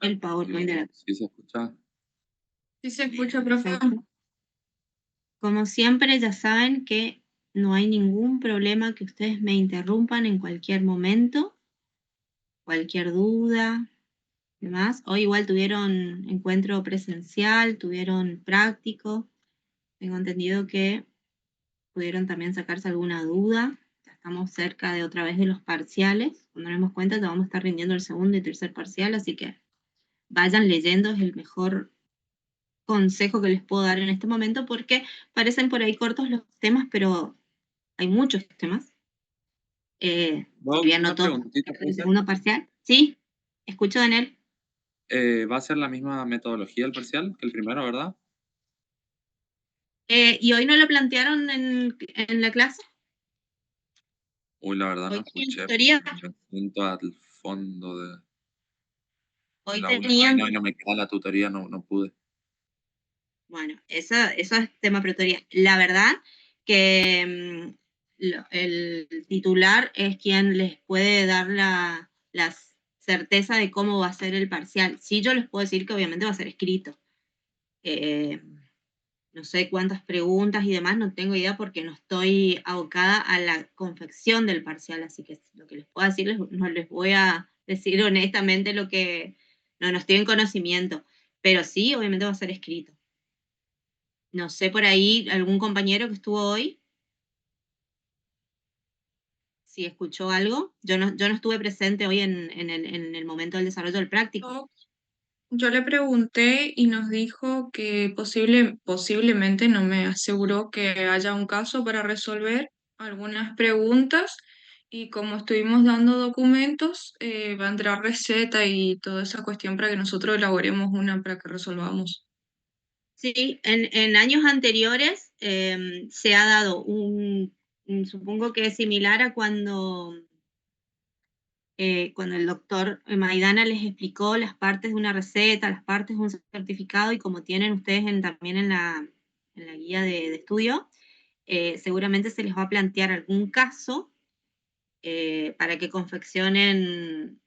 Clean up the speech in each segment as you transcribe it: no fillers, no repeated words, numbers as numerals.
el PowerPoint de la... ¿Sí se escucha? Sí se escucha, profe. Perfecto. Como siempre, ya saben que no hay ningún problema que ustedes me interrumpan en cualquier momento, cualquier duda, demás. Hoy igual tuvieron encuentro presencial, tuvieron práctico. Tengo entendido que pudieron también sacarse alguna duda. Ya estamos cerca de otra vez de los parciales. Cuando nos demos cuenta, ya vamos a estar rindiendo el segundo y tercer parcial, así que vayan leyendo, es el mejor consejo que les puedo dar en este momento, porque parecen por ahí cortos los temas, pero hay muchos temas. Si Doc, bien no una todos preguntita, el profe. segundo parcial. Sí, escucho, Daniel. ¿Va a ser la misma metodología el parcial que el primero, verdad? ¿Y hoy no lo plantearon en la clase? Uy, la verdad no Hoy tenían escuché tutoría. porque me siento al fondo del Hoy aula y tenían, no me queda la tutoría, no pude. bueno, eso es tema pretoría. La verdad que el titular es quien les puede dar la certeza de cómo va a ser el parcial. Sí, yo les puedo decir que obviamente va a ser escrito. Eh, no sé cuántas preguntas y demás, no tengo idea porque no estoy abocada a la confección del parcial, así que lo que les puedo decir, no les voy a decir honestamente lo que no estoy en conocimiento, pero sí, obviamente va a ser escrito. No sé por ahí algún compañero que estuvo hoy, si escuchó algo. Yo no estuve presente hoy en el momento del desarrollo del práctico. Yo le pregunté y nos dijo que posiblemente, no me aseguró que haya un caso para resolver algunas preguntas y como estuvimos dando documentos, va a entrar receta y toda esa cuestión para que nosotros elaboremos una para que resolvamos. Sí, en años anteriores se ha dado supongo que es similar a cuando el doctor Maidana les explicó las partes de una receta, las partes de un certificado, y como tienen ustedes también en la guía de estudio, seguramente se les va a plantear algún caso para que confeccionen,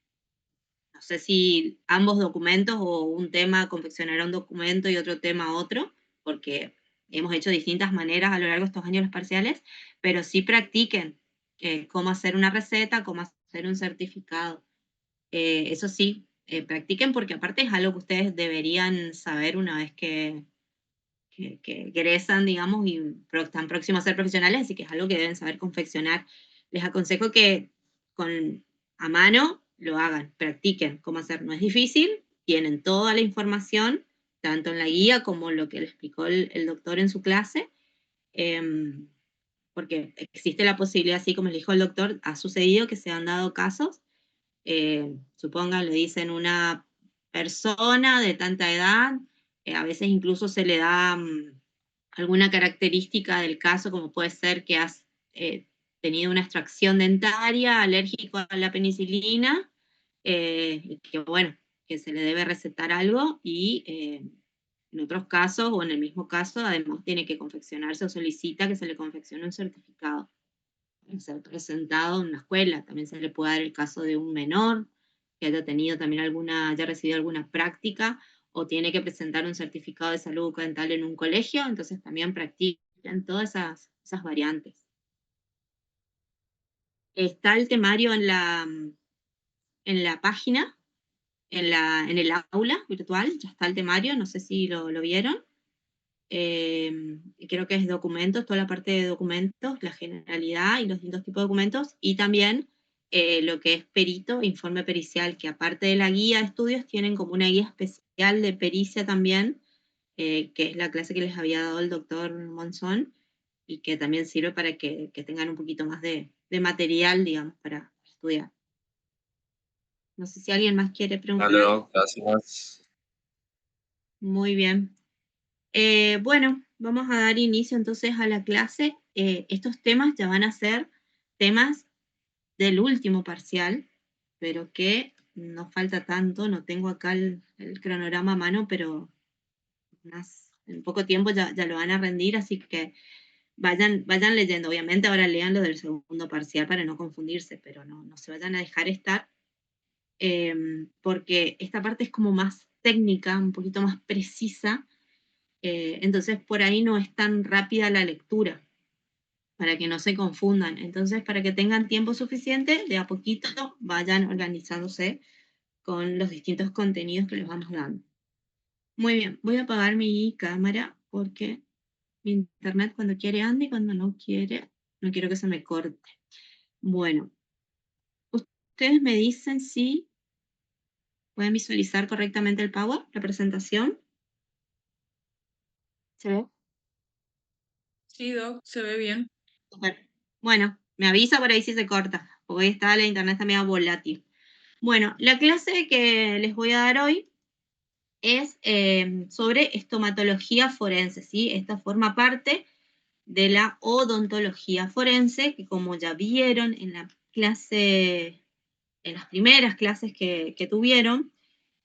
no sé si ambos documentos o un tema confeccionará un documento y otro tema otro, porque hemos hecho distintas maneras a lo largo de estos años los parciales, pero sí practiquen cómo hacer una receta, cómo hacer un certificado. Eso sí, practiquen porque aparte es algo que ustedes deberían saber una vez que egresan, digamos, y están próximos a ser profesionales, así que es algo que deben saber confeccionar. Les aconsejo que a mano lo hagan, practiquen cómo hacer. No es difícil, tienen toda la información, tanto en la guía como lo que le explicó el doctor en su clase, porque existe la posibilidad, así como le dijo el doctor, ha sucedido que se han dado casos, supongan, le dicen una persona de tanta edad, a veces incluso se le da alguna característica del caso, como puede ser que has tenido una extracción dentaria, alérgico a la penicilina, que bueno, que se le debe recetar algo y en otros casos o en el mismo caso, además tiene que confeccionarse o solicita que se le confeccione un certificado para ser presentado en una escuela. También se le puede dar el caso de un menor que haya tenido también haya recibido alguna práctica o tiene que presentar un certificado de salud bucodental en un colegio, entonces también practican todas esas variantes. Está el temario en la página, en el aula virtual, ya está el temario, no sé si lo vieron. Creo que es documentos, toda la parte de documentos, la generalidad y los distintos tipos de documentos, y también lo que es perito, informe pericial, que aparte de la guía de estudios tienen como una guía especial de pericia también, que es la clase que les había dado el doctor Monzón, y que también sirve para que tengan un poquito más de material, digamos, para estudiar. No sé si alguien más quiere Vale, preguntar. Doc, gracias. Muy bien. Bueno, vamos a dar inicio entonces a la clase. Estos temas ya van a ser temas del último parcial, pero que no falta tanto, no tengo acá el cronograma a mano, pero en poco tiempo ya lo van a rendir, así que vayan leyendo. Obviamente ahora lean lo del segundo parcial para no confundirse, pero no se vayan a dejar estar, porque esta parte es como más técnica, un poquito más precisa, entonces por ahí no es tan rápida la lectura, para que no se confundan. Entonces, para que tengan tiempo suficiente, de a poquito vayan organizándose con los distintos contenidos que les vamos dando. Muy bien, voy a apagar mi cámara porque mi internet cuando quiere anda y cuando no quiere, no quiero que se me corte. Bueno, ustedes me dicen si pueden visualizar correctamente el Power, la presentación. ¿Se ve? Sí, Doc, se ve bien. Super. Bueno, me avisa por ahí si se corta, porque hoy está la internet está medio volátil. Bueno, la clase que les voy a dar hoy es sobre estomatología forense, ¿sí? Esta forma parte de la odontología forense, que como ya vieron en la clase, en las primeras clases que tuvieron,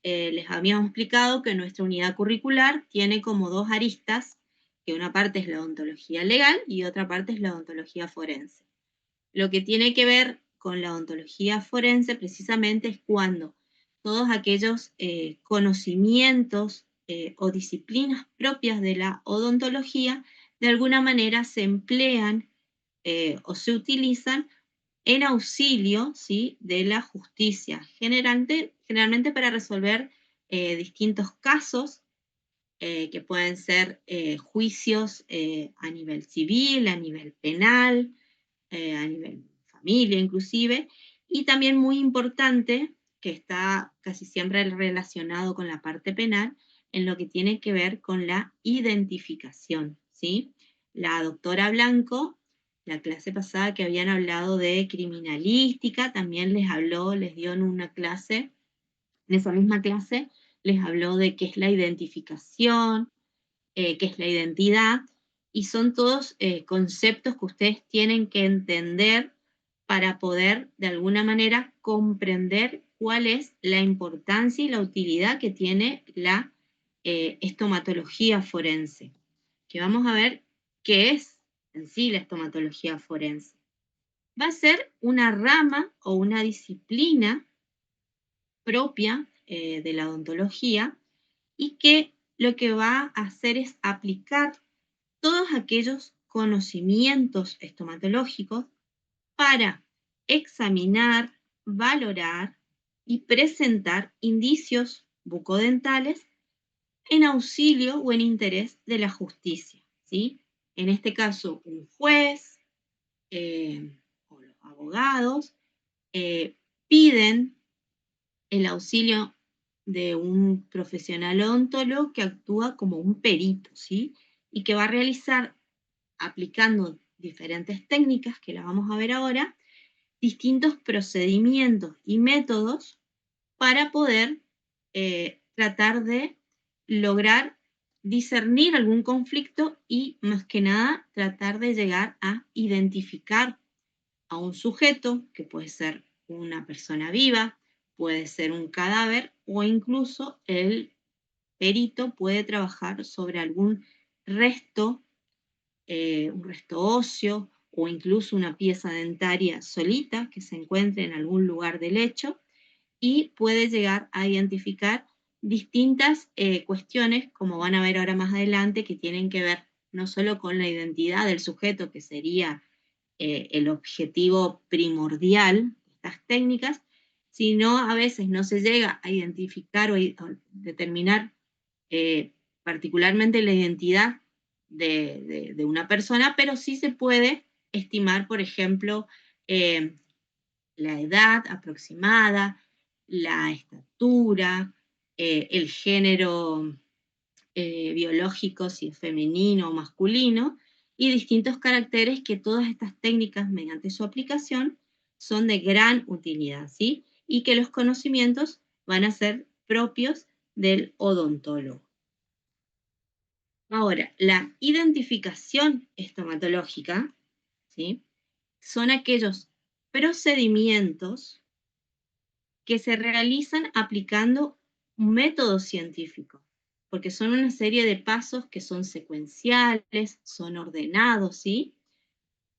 les habíamos explicado que nuestra unidad curricular tiene como dos aristas, que una parte es la odontología legal y otra parte es la odontología forense. Lo que tiene que ver con la odontología forense precisamente es cuando todos aquellos conocimientos o disciplinas propias de la odontología de alguna manera se emplean o se utilizan en auxilio, ¿sí?, de la justicia, generalmente para resolver distintos casos que pueden ser juicios a nivel civil, a nivel penal, a nivel familia inclusive, y también muy importante, que está casi siempre relacionado con la parte penal, en lo que tiene que ver con la identificación, ¿sí? La doctora Blanco, la clase pasada que habían hablado de criminalística, también les dio en una clase, en esa misma clase, les habló de qué es la identificación, qué es la identidad, y son todos conceptos que ustedes tienen que entender para poder, de alguna manera, comprender cuál es la importancia y la utilidad que tiene la estomatología forense. Que vamos a ver qué es en sí la estomatología forense. Va a ser una rama o una disciplina propia de la odontología y que lo que va a hacer es aplicar todos aquellos conocimientos estomatológicos para examinar, valorar y presentar indicios bucodentales en auxilio o en interés de la justicia, ¿sí? En este caso, un juez o los abogados piden el auxilio de un profesional odontólogo que actúa como un perito, ¿sí? Y que va a realizar, aplicando diferentes técnicas, que las vamos a ver ahora, distintos procedimientos y métodos para poder tratar de lograr discernir algún conflicto y, más que nada, tratar de llegar a identificar a un sujeto, que puede ser una persona viva, puede ser un cadáver o incluso el perito puede trabajar sobre algún resto, un resto óseo o incluso una pieza dentaria solita que se encuentre en algún lugar del hecho y puede llegar a identificar distintas cuestiones, como van a ver ahora más adelante, que tienen que ver no solo con la identidad del sujeto, que sería el objetivo primordial de estas técnicas, sino a veces no se llega a identificar o determinar particularmente la identidad de una persona, pero sí se puede estimar, por ejemplo, la edad aproximada, la estatura, el género biológico, si es femenino o masculino, y distintos caracteres que todas estas técnicas, mediante su aplicación, son de gran utilidad, ¿sí? Y que los conocimientos van a ser propios del odontólogo. Ahora, la identificación estomatológica, ¿sí?, son aquellos procedimientos que se realizan aplicando un método científico, porque son una serie de pasos que son secuenciales, son ordenados, ¿sí?,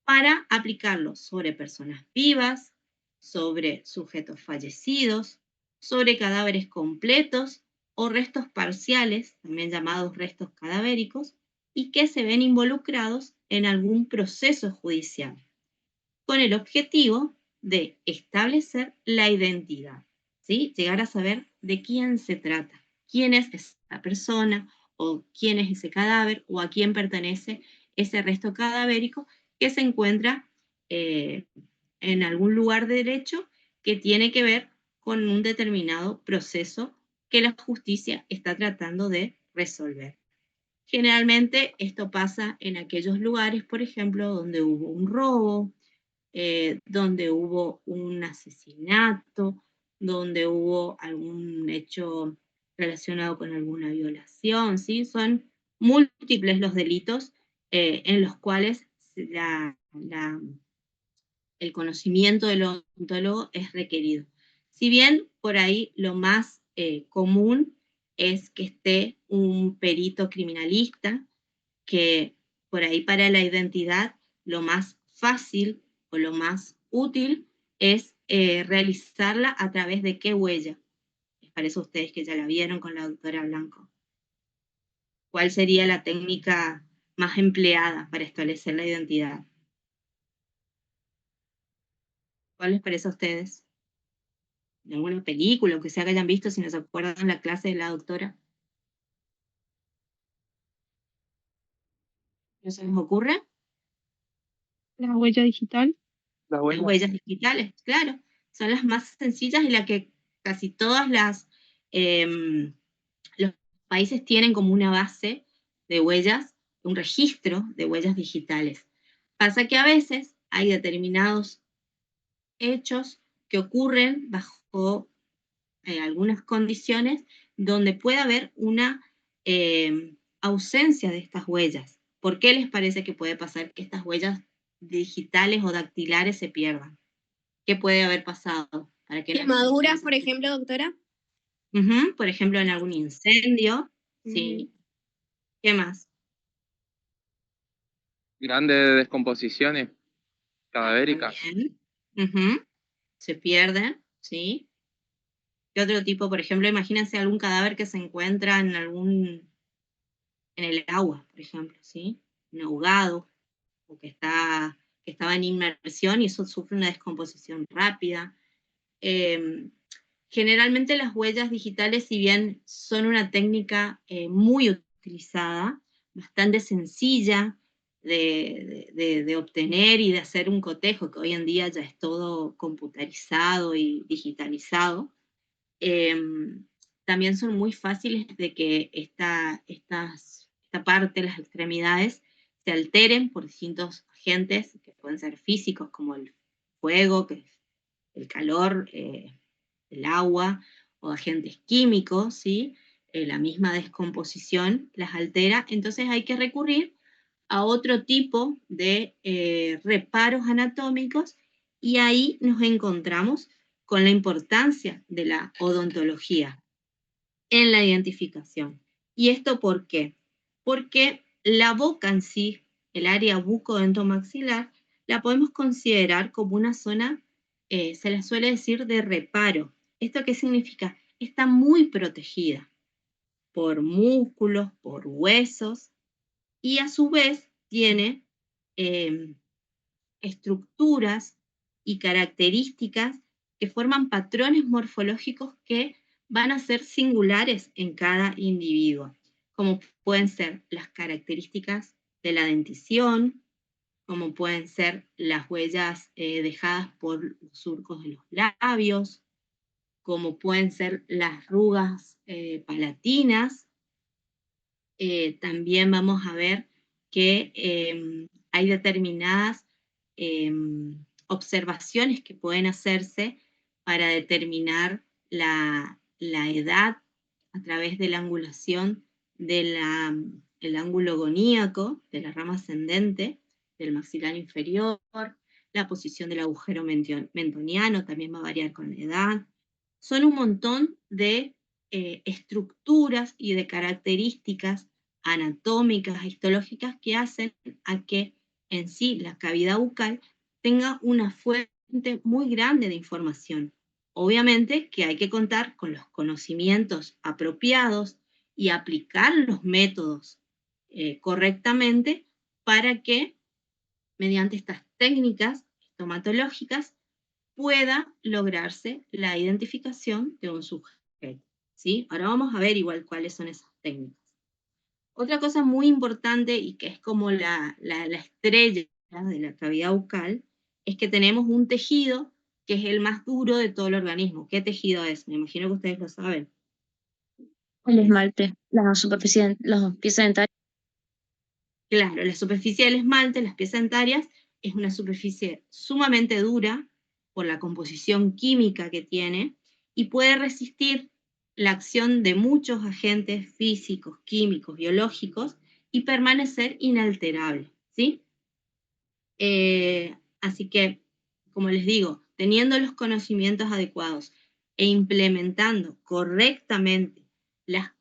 para aplicarlos sobre personas vivas, sobre sujetos fallecidos, sobre cadáveres completos o restos parciales, también llamados restos cadavéricos, y que se ven involucrados en algún proceso judicial, con el objetivo de establecer la identidad, ¿sí? Llegar a saber de quién se trata, quién es esa persona, o quién es ese cadáver, o a quién pertenece ese resto cadavérico que se encuentra en algún lugar de derecho que tiene que ver con un determinado proceso que la justicia está tratando de resolver. Generalmente esto pasa en aquellos lugares, por ejemplo, donde hubo un robo, donde hubo un asesinato, donde hubo algún hecho relacionado con alguna violación, ¿sí? Son múltiples los delitos en los cuales el conocimiento del odontólogo es requerido. Si bien por ahí lo más común es que esté un perito criminalista, que por ahí para la identidad lo más fácil o lo más útil es realizarla a través de qué huella. Les parece a ustedes que ya la vieron con la doctora Blanco. ¿Cuál sería la técnica más empleada para establecer la identidad? ¿Cuál les parece a ustedes? ¿En alguna película o que sea que hayan visto, si no se acuerdan la clase de la doctora? ¿No se les ocurre? La huella digital. Las Las huellas. huellas digitales, claro, son las más sencillas y las que casi todas los países tienen como una base de huellas, un registro de huellas digitales. Pasa que a veces hay determinados hechos que ocurren bajo algunas condiciones donde puede haber una ausencia de estas huellas. ¿Por qué les parece que puede pasar que estas huellas digitales o dactilares se pierdan? ¿Qué puede haber pasado? Para que ¿Quemaduras, por ejemplo, doctora? Por ejemplo, en algún incendio, sí. ¿Qué más? Grandes descomposiciones cadavéricas. También. Se pierden, ¿sí? ¿Qué otro tipo? Por ejemplo, imagínense algún cadáver que se encuentra en el agua, por ejemplo, ¿sí? Un ahogado, o que estaba en inmersión y eso sufre una descomposición rápida. Generalmente las huellas digitales, si bien son una técnica muy utilizada, bastante sencilla de obtener y de hacer un cotejo, que hoy en día ya es todo computarizado y digitalizado, también son muy fáciles de que esta parte, las extremidades, se alteren por distintos agentes que pueden ser físicos, como el fuego, que es el calor, el agua, o agentes químicos, ¿sí? La misma descomposición las altera, entonces hay que recurrir a otro tipo de reparos anatómicos, y ahí nos encontramos con la importancia de la odontología en la identificación. ¿Y esto por qué? Porque la boca en sí, el área bucodentomaxilar, la podemos considerar como una zona, se la suele decir, de reparo. ¿Esto qué significa? Está muy protegida por músculos, por huesos, y a su vez tiene estructuras y características que forman patrones morfológicos que van a ser singulares en cada individuo, como pueden ser las características de la dentición, como pueden ser las huellas dejadas por los surcos de los labios, como pueden ser las arrugas palatinas. También vamos a ver que hay determinadas observaciones que pueden hacerse para determinar la edad a través de la angulación del ángulo goníaco, de la rama ascendente, del maxilar inferior, la posición del agujero mentoniano también va a variar con la edad. Son un montón de estructuras y de características anatómicas, histológicas, que hacen a que en sí la cavidad bucal tenga una fuente muy grande de información. Obviamente que hay que contar con los conocimientos apropiados y aplicar los métodos correctamente para que, mediante estas técnicas estomatológicas, pueda lograrse la identificación de un sujeto, ¿sí? Ahora vamos a ver igual cuáles son esas técnicas. Otra cosa muy importante y que es como la estrella de la cavidad bucal es que tenemos un tejido que es el más duro de todo el organismo. ¿Qué tejido es? Me imagino que ustedes lo saben. El esmalte, la superficie, las piezas dentarias. Claro, la superficie del esmalte, las piezas dentarias, es una superficie sumamente dura por la composición química que tiene y puede resistir la acción de muchos agentes físicos, químicos, biológicos y permanecer inalterable, ¿sí? Así que, como les digo, teniendo los conocimientos adecuados e implementando correctamente las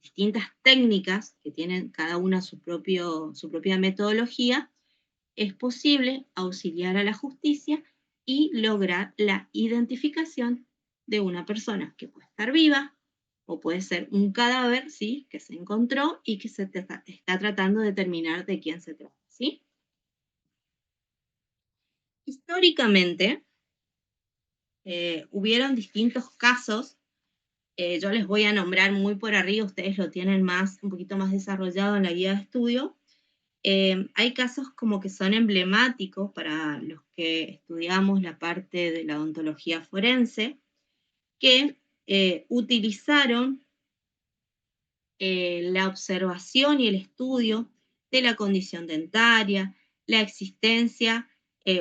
distintas técnicas que tienen cada una su propia metodología, es posible auxiliar a la justicia y lograr la identificación de una persona que puede estar viva o puede ser un cadáver, ¿sí?, que se encontró y que se está tratando de determinar de quién se trata, ¿sí? Históricamente, hubieron distintos casos. Yo les voy a nombrar muy por arriba, ustedes lo tienen un poquito más desarrollado en la guía de estudio. Hay casos como que son emblemáticos para los que estudiamos la parte de la odontología forense, que utilizaron la observación y el estudio de la condición dentaria, la existencia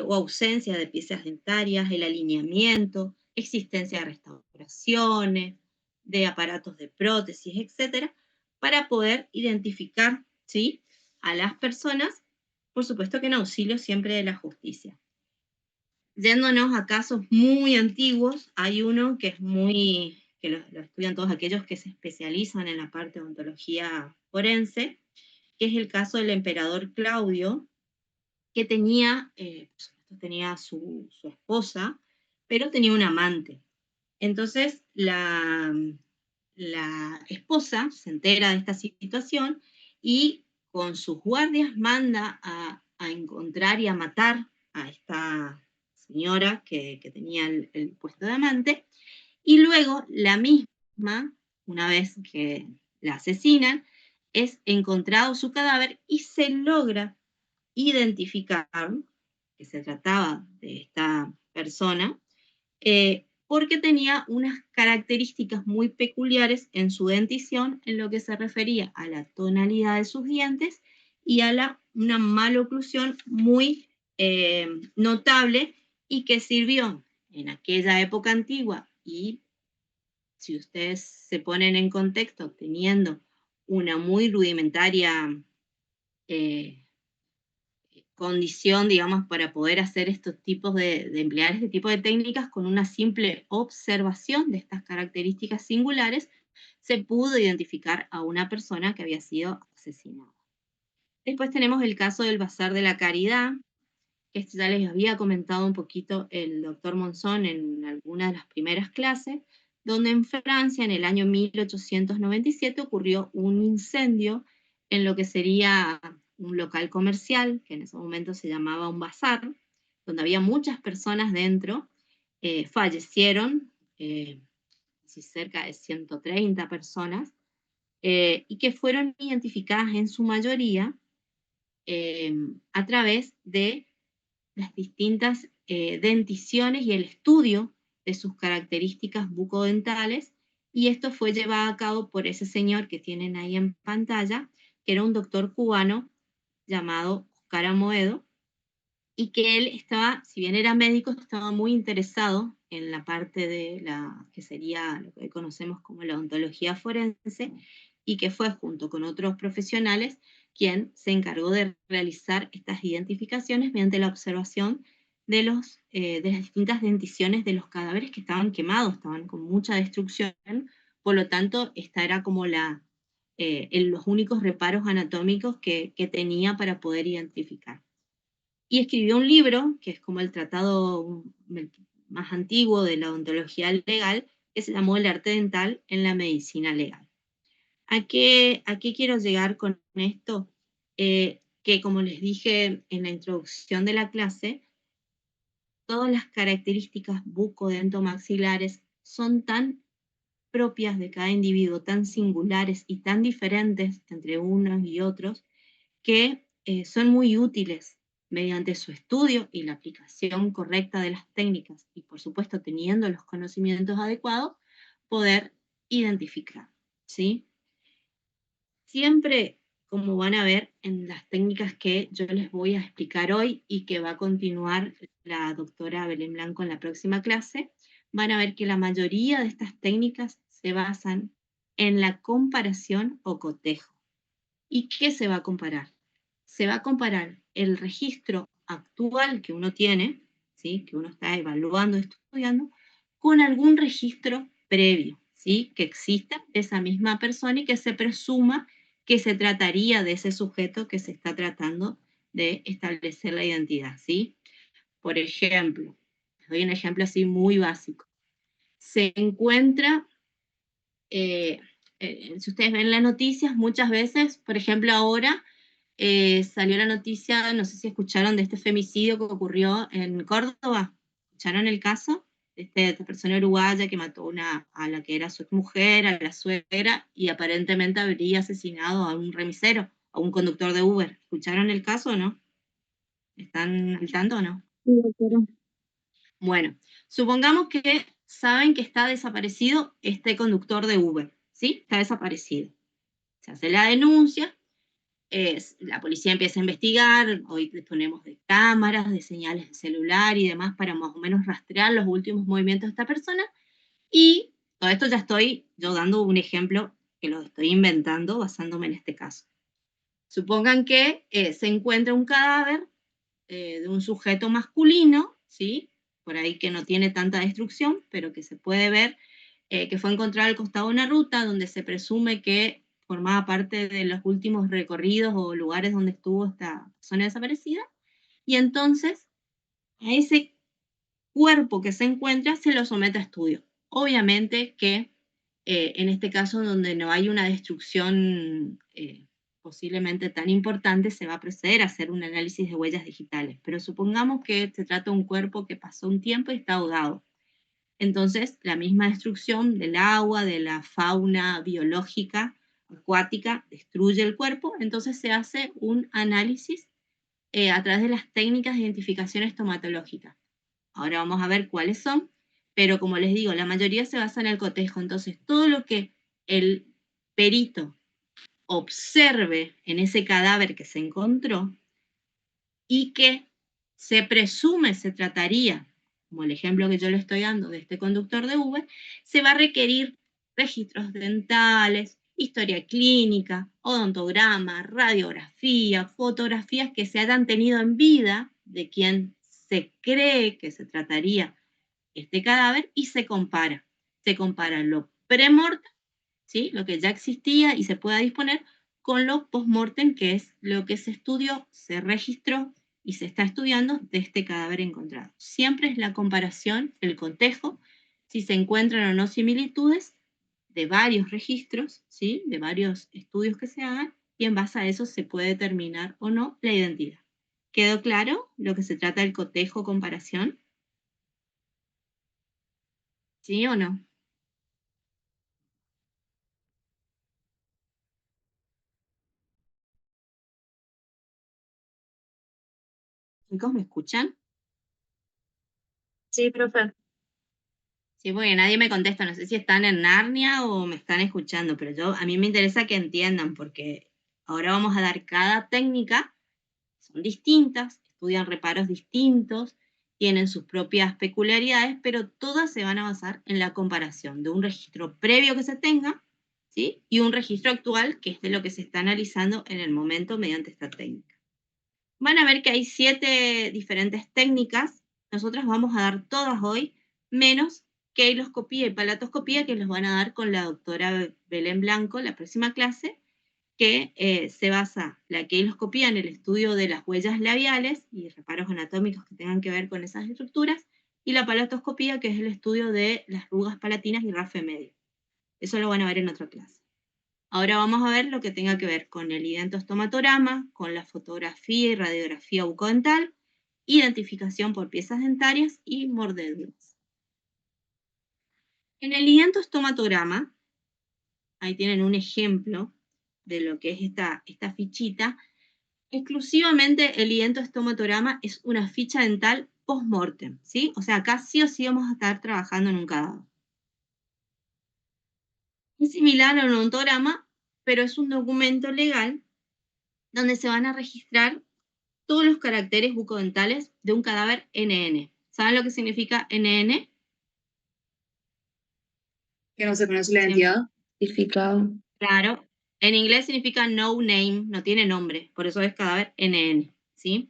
o ausencia de piezas dentarias, el alineamiento, existencia de restauraciones, de aparatos de prótesis, etcétera, para poder identificar, ¿sí?, a las personas, por supuesto que en auxilio siempre de la justicia. Yéndonos a casos muy antiguos, hay uno que es que lo estudian todos aquellos que se especializan en la parte de odontología forense, que es el caso del emperador Claudio, que tenía, por supuesto, tenía su esposa, pero tenía un amante. Entonces, la esposa se entera de esta situación y con sus guardias manda a encontrar y a matar a esta señora que tenía el puesto de amante, y luego la misma, una vez que la asesinan, es encontrado su cadáver y se logra identificar que se trataba de esta persona, porque tenía unas características muy peculiares en su dentición en lo que se refería a la tonalidad de sus dientes y a una maloclusión muy notable y que sirvió en aquella época antigua, y si ustedes se ponen en contexto teniendo una muy rudimentaria condición, digamos, para poder hacer estos tipos de emplear este tipo de técnicas, con una simple observación de estas características singulares, se pudo identificar a una persona que había sido asesinada. Después tenemos el caso del Bazar de la Caridad, que ya les había comentado un poquito el doctor Monzón en alguna de las primeras clases, donde en Francia, en el año 1897, ocurrió un incendio en lo que sería un local comercial, que en ese momento se llamaba un bazar, donde había muchas personas dentro. Fallecieron cerca de 130 personas, y que fueron identificadas en su mayoría a través de las distintas denticiones y el estudio de sus características bucodentales, y esto fue llevado a cabo por ese señor que tienen ahí en pantalla, que era un doctor cubano llamado Oscar Amoedo, y que él estaba, si bien era médico, estaba muy interesado en la parte de que sería lo que conocemos como la odontología forense, y que fue junto con otros profesionales quien se encargó de realizar estas identificaciones mediante la observación de las distintas denticiones de los cadáveres que estaban quemados, estaban con mucha destrucción. Por lo tanto, esta era como los únicos reparos anatómicos que tenía para poder identificar. Y escribió un libro, que es como el tratado, más antiguo de la odontología legal, que se llamó el arte dental en la medicina legal. ¿A qué quiero llegar con esto? Que como les dije en la introducción de la clase, todas las características bucodentomaxilares son tan propias de cada individuo, tan singulares y tan diferentes entre unos y otros, que son muy útiles mediante su estudio y la aplicación correcta de las técnicas, y por supuesto teniendo los conocimientos adecuados, poder identificar, ¿sí? Siempre, como van a ver en las técnicas que yo les voy a explicar hoy y que va a continuar la doctora Belén Blanco en la próxima clase, van a ver que la mayoría de estas técnicas se basan en la comparación o cotejo. ¿Y qué se va a comparar? Se va a comparar el registro actual que uno tiene, ¿sí? Que uno está evaluando, estudiando, con algún registro previo, ¿sí? Que exista de esa misma persona y que se presuma que se trataría de ese sujeto que se está tratando de establecer la identidad, ¿sí? Por ejemplo, les doy un ejemplo así muy básico. Se encuentra, si ustedes ven las noticias, muchas veces, por ejemplo ahora, salió la noticia, no sé si escucharon, de este femicidio que ocurrió en Córdoba. ¿Escucharon el caso? Esta persona uruguaya que mató a la que era su mujer, a la suegra, y aparentemente habría asesinado a un remisero, a un conductor de Uber. ¿Escucharon el caso o no? ¿Están al tanto o no? Sí, doctora. Bueno, supongamos que saben que está desaparecido este conductor de Uber, ¿sí? Está desaparecido. Se hace la denuncia, la policía empieza a investigar, hoy disponemos de cámaras, de señales de celular y demás para más o menos rastrear los últimos movimientos de esta persona, y todo esto ya estoy yo dando un ejemplo que lo estoy inventando basándome en este caso. Supongan que se encuentra un cadáver de un sujeto masculino, ¿sí? Por ahí que no tiene tanta destrucción, pero que se puede ver que fue encontrado al costado de una ruta donde se presume que formaba parte de los últimos recorridos o lugares donde estuvo esta persona desaparecida, y entonces a ese cuerpo que se encuentra se lo somete a estudio. Obviamente que en este caso donde no hay una destrucción posiblemente tan importante, se va a proceder a hacer un análisis de huellas digitales, pero supongamos que se trata de un cuerpo que pasó un tiempo y está ahogado. Entonces, la misma destrucción del agua, de la fauna biológica acuática, destruye el cuerpo, entonces se hace un análisis a través de las técnicas de identificación estomatológica. Ahora vamos a ver cuáles son, pero como les digo, la mayoría se basa en el cotejo, entonces todo lo que el perito observe en ese cadáver que se encontró y que se presume se trataría, como el ejemplo que yo le estoy dando de este conductor de Uber, se va a requerir registros dentales, historia clínica, odontograma, radiografía, fotografías que se hayan tenido en vida de quien se cree que se trataría este cadáver, y se compara. Se compara lo pre-mortem, ¿sí? Lo que ya existía y se pueda disponer, con lo post-mortem, que es lo que se estudió, se registró y se está estudiando de este cadáver encontrado. Siempre es la comparación, el cotejo, si se encuentran o no similitudes de varios registros, ¿sí? De varios estudios que se hagan, y en base a eso se puede determinar o no la identidad. ¿Quedó claro lo que se trata del cotejo comparación? ¿Sí o no? Chicos, ¿me escuchan? Sí, profe. Sí, porque nadie me contesta, no sé si están en Narnia o me están escuchando, pero a mí me interesa que entiendan, porque ahora vamos a dar cada técnica, son distintas, estudian reparos distintos, tienen sus propias peculiaridades, pero todas se van a basar en la comparación de un registro previo que se tenga, ¿sí? Y un registro actual, que es de lo que se está analizando en el momento mediante esta técnica. Van a ver que hay 7 diferentes técnicas, nosotros vamos a dar todas hoy, menos keiloscopía y palatoscopía, que los van a dar con la doctora Belén Blanco la próxima clase, que se basa la keiloscopía en el estudio de las huellas labiales y reparos anatómicos que tengan que ver con esas estructuras, y la palatoscopía, que es el estudio de las arrugas palatinas y rafe medio. Eso lo van a ver en otra clase. Ahora vamos a ver lo que tenga que ver con el identostomatograma, con la fotografía y radiografía bucodental, identificación por piezas dentarias y mordeduras. En el identostomatograma, ahí tienen un ejemplo de lo que es esta fichita. Exclusivamente el identostomatograma es una ficha dental post-mortem, ¿sí? O sea, acá sí o sí vamos a estar trabajando en un cadáver. Es similar a un odontograma, pero es un documento legal donde se van a registrar todos los caracteres bucodentales de un cadáver NN. ¿Saben lo que significa NN? Que no se conoce la identidad. Certificado. Claro. En inglés significa no name, no tiene nombre, por eso es cadáver NN, ¿sí?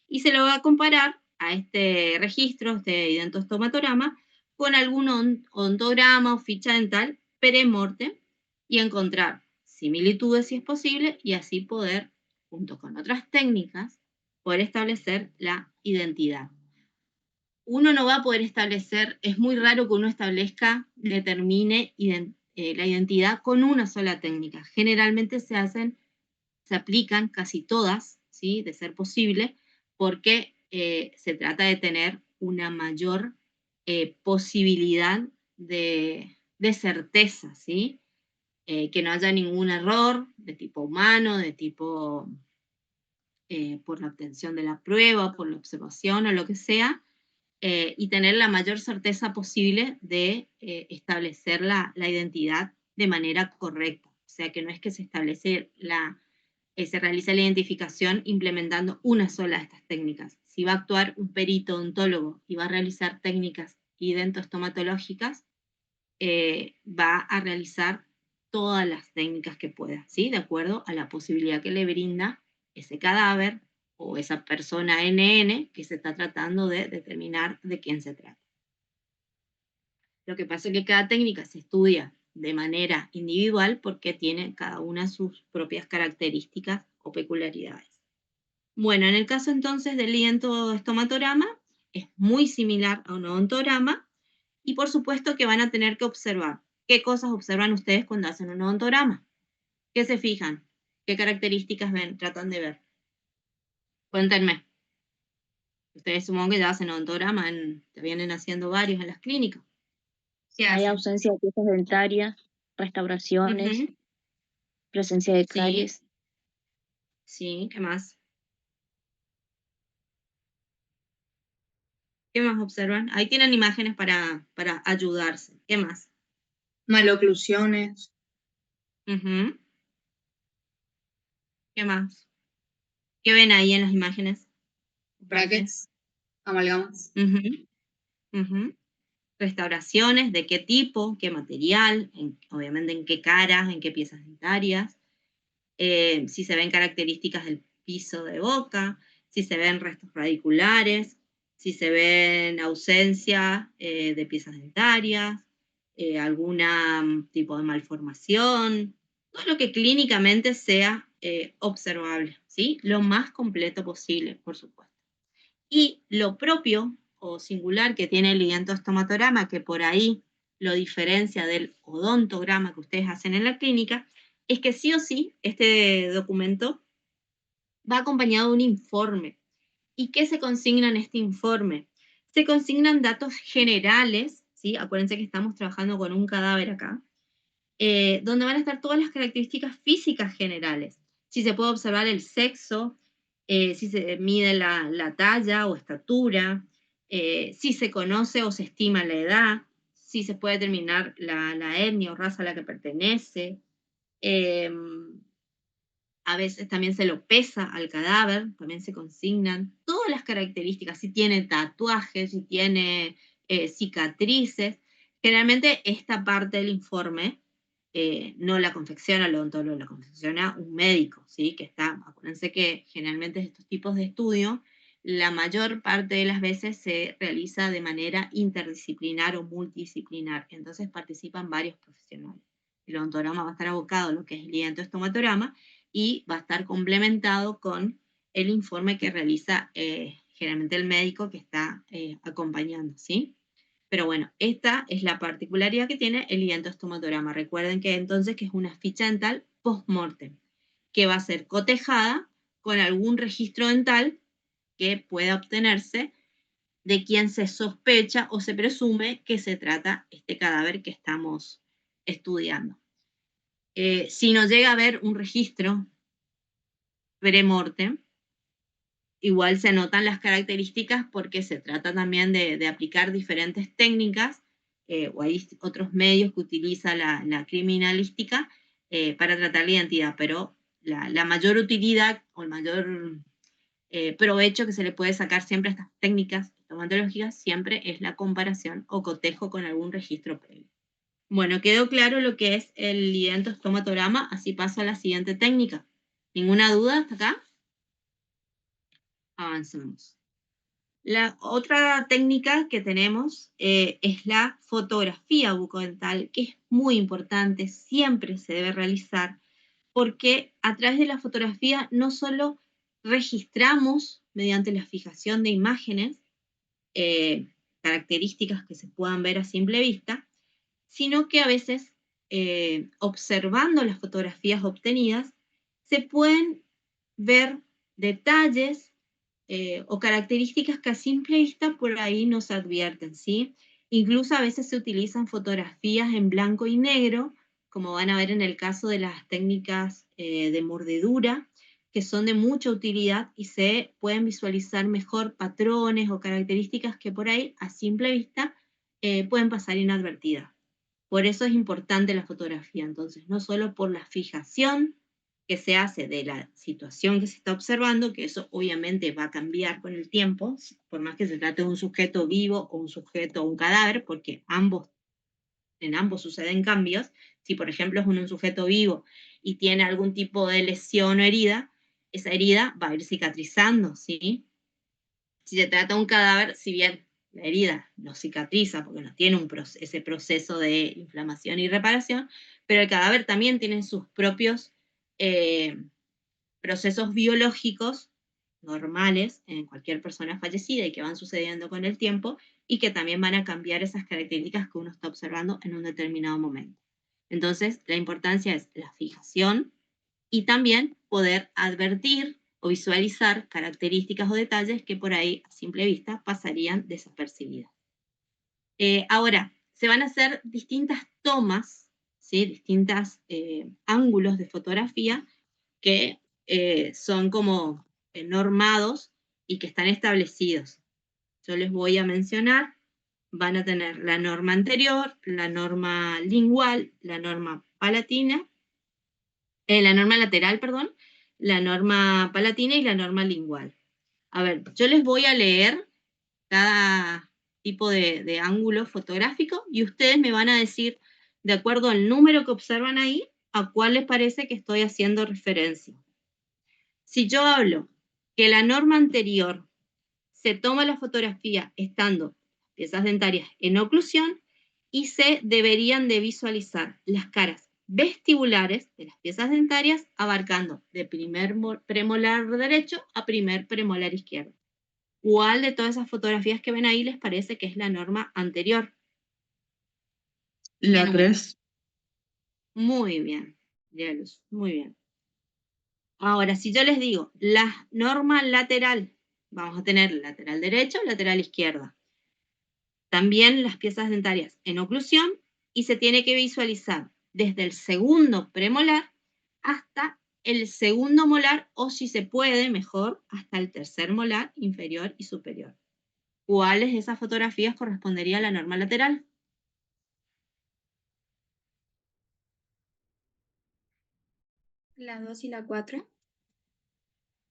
Y se lo va a comparar a este registro, este identostomatograma, con algún odontograma o ficha dental pre-mortem y encontrar similitudes si es posible y así poder, junto con otras técnicas, poder establecer la identidad. Uno no va a poder establecer, es muy raro que uno establezca, determine la identidad con una sola técnica. Generalmente se aplican casi todas, ¿sí? De ser posible, porque se trata de tener una mayor posibilidad de certeza, ¿sí? Que no haya ningún error de tipo humano, de tipo por la obtención de la prueba, por la observación o lo que sea, y tener la mayor certeza posible de establecer la identidad de manera correcta. O sea, que no es que se establece se realiza la identificación implementando una sola de estas técnicas. Si va a actuar un perito odontólogo y va a realizar técnicas identostomatológicas, va a realizar todas las técnicas que pueda, ¿sí? De acuerdo a la posibilidad que le brinda ese cadáver o esa persona NN que se está tratando de determinar de quién se trata. Lo que pasa es que cada técnica se estudia de manera individual porque tiene cada una sus propias características o peculiaridades. Bueno, en el caso entonces del identostomatograma, es muy similar a un odontograma y por supuesto que van a tener que observar. ¿Qué cosas observan ustedes cuando hacen un odontograma? ¿Qué se fijan? ¿Qué características ven? Tratan de ver. Cuéntenme. Ustedes supongo que ya hacen odontograma, te vienen haciendo varios en las clínicas. ¿Qué Hay hacen? ausencia de piezas dentarias, restauraciones, Ujú. presencia de Sí, caries. sí, ¿qué más? ¿Qué más observan? Ahí tienen imágenes para ayudarse. ¿Qué más? Maloclusiones. Ujú. ¿Qué más? ¿Qué ven ahí en las imágenes? Brackets. Amalgamas. Ujú, ujú. Restauraciones, ¿de qué tipo? ¿Qué material? Obviamente en qué caras, en qué piezas dentarias. Si se ven características del piso de boca, si se ven restos radiculares, si se ven ausencia de piezas dentarias, algún tipo de malformación, todo lo que clínicamente sea observable, ¿sí? Lo más completo posible, por supuesto. Y lo propio o singular que tiene el identostomatograma, que por ahí lo diferencia del odontograma que ustedes hacen en la clínica, es que sí o sí este documento va acompañado de un informe. ¿Y qué se consigna en este informe? Se consignan datos generales, ¿sí? Acuérdense que estamos trabajando con un cadáver acá, donde van a estar todas las características físicas generales. Si se puede observar el sexo, si se mide la talla o estatura, si se conoce o se estima la edad, si se puede determinar la etnia o raza a la que pertenece. A veces también se lo pesa al cadáver, también se consignan todas las características, si tiene tatuajes, si tiene cicatrices. Generalmente esta parte del informe no la confecciona el odontólogo, la confecciona un médico, ¿sí? Que está, acuérdense que generalmente estos tipos de estudio, la mayor parte de las veces se realiza de manera interdisciplinar o multidisciplinar, entonces participan varios profesionales. El odontograma va a estar abocado a lo que es el identostomatograma y va a estar complementado con el informe que realiza generalmente el médico que está acompañando, ¿sí? Pero bueno, esta es la particularidad que tiene el identostomatograma. Recuerden que entonces que es una ficha dental post-mortem, que va a ser cotejada con algún registro dental que pueda obtenerse de quien se sospecha o se presume que se trata este cadáver que estamos estudiando. Si no llega a haber un registro pre-mortem, igual se anotan las características porque se trata también de aplicar diferentes técnicas o hay otros medios que utiliza la criminalística para tratar la identidad, pero la mayor utilidad o el mayor provecho que se le puede sacar siempre a estas técnicas estomatológicas siempre es la comparación o cotejo con algún registro previo. Bueno, quedó claro lo que es el identostomatograma, así paso a la siguiente técnica. ¿Ninguna duda hasta acá? Avancemos. La otra técnica que tenemos es la fotografía bucodental, que es muy importante, siempre se debe realizar, porque a través de la fotografía no solo registramos mediante la fijación de imágenes características que se puedan ver a simple vista, sino que a veces observando las fotografías obtenidas se pueden ver detalles o características que a simple vista por ahí no se advierten, ¿sí? Incluso a veces se utilizan fotografías en blanco y negro, como van a ver en el caso de las técnicas de mordedura, que son de mucha utilidad y se pueden visualizar mejor patrones o características que por ahí a simple vista pueden pasar inadvertidas. Por eso es importante la fotografía, entonces, no solo por la fijación que se hace de la situación que se está observando, que eso obviamente va a cambiar con el tiempo, por más que se trate de un sujeto vivo o un sujeto o un cadáver, porque en ambos suceden cambios. Si por ejemplo es un sujeto vivo y tiene algún tipo de lesión o herida, esa herida va a ir cicatrizando, ¿sí? Si se trata de un cadáver, si bien la herida no cicatriza porque no tiene ese proceso de inflamación y reparación, pero el cadáver también tiene sus propios procesos biológicos normales en cualquier persona fallecida y que van sucediendo con el tiempo y que también van a cambiar esas características que uno está observando en un determinado momento. Entonces, la importancia es la fijación y también poder advertir o visualizar características o detalles que por ahí, a simple vista, pasarían desapercibidas. Ahora, se van a hacer distintas tomas, ¿sí? Distintos ángulos de fotografía que son como normados y que están establecidos. Yo les voy a mencionar, van a tener la norma anterior, la norma lingual, la norma palatina, la norma lateral, perdón, la norma palatina y la norma lingual. A ver, yo les voy a leer cada tipo de ángulo fotográfico y ustedes me van a decir, de acuerdo al número que observan ahí, a cuál les parece que estoy haciendo referencia. Si yo hablo que la norma anterior se toma la fotografía estando piezas dentarias en oclusión y se deberían de visualizar las caras vestibulares de las piezas dentarias abarcando de primer premolar derecho a primer premolar izquierdo. ¿Cuál de todas esas fotografías que ven ahí les parece que es la norma anterior? La 3. Muy bien, Luz, muy bien. Ahora, si yo les digo la norma lateral, vamos a tener lateral derecho, lateral izquierda. También las piezas dentarias en oclusión y se tiene que visualizar desde el segundo premolar hasta el segundo molar o si se puede, mejor, hasta el tercer molar inferior y superior. ¿Cuáles de esas fotografías correspondería a la norma lateral? La 2 y la 4.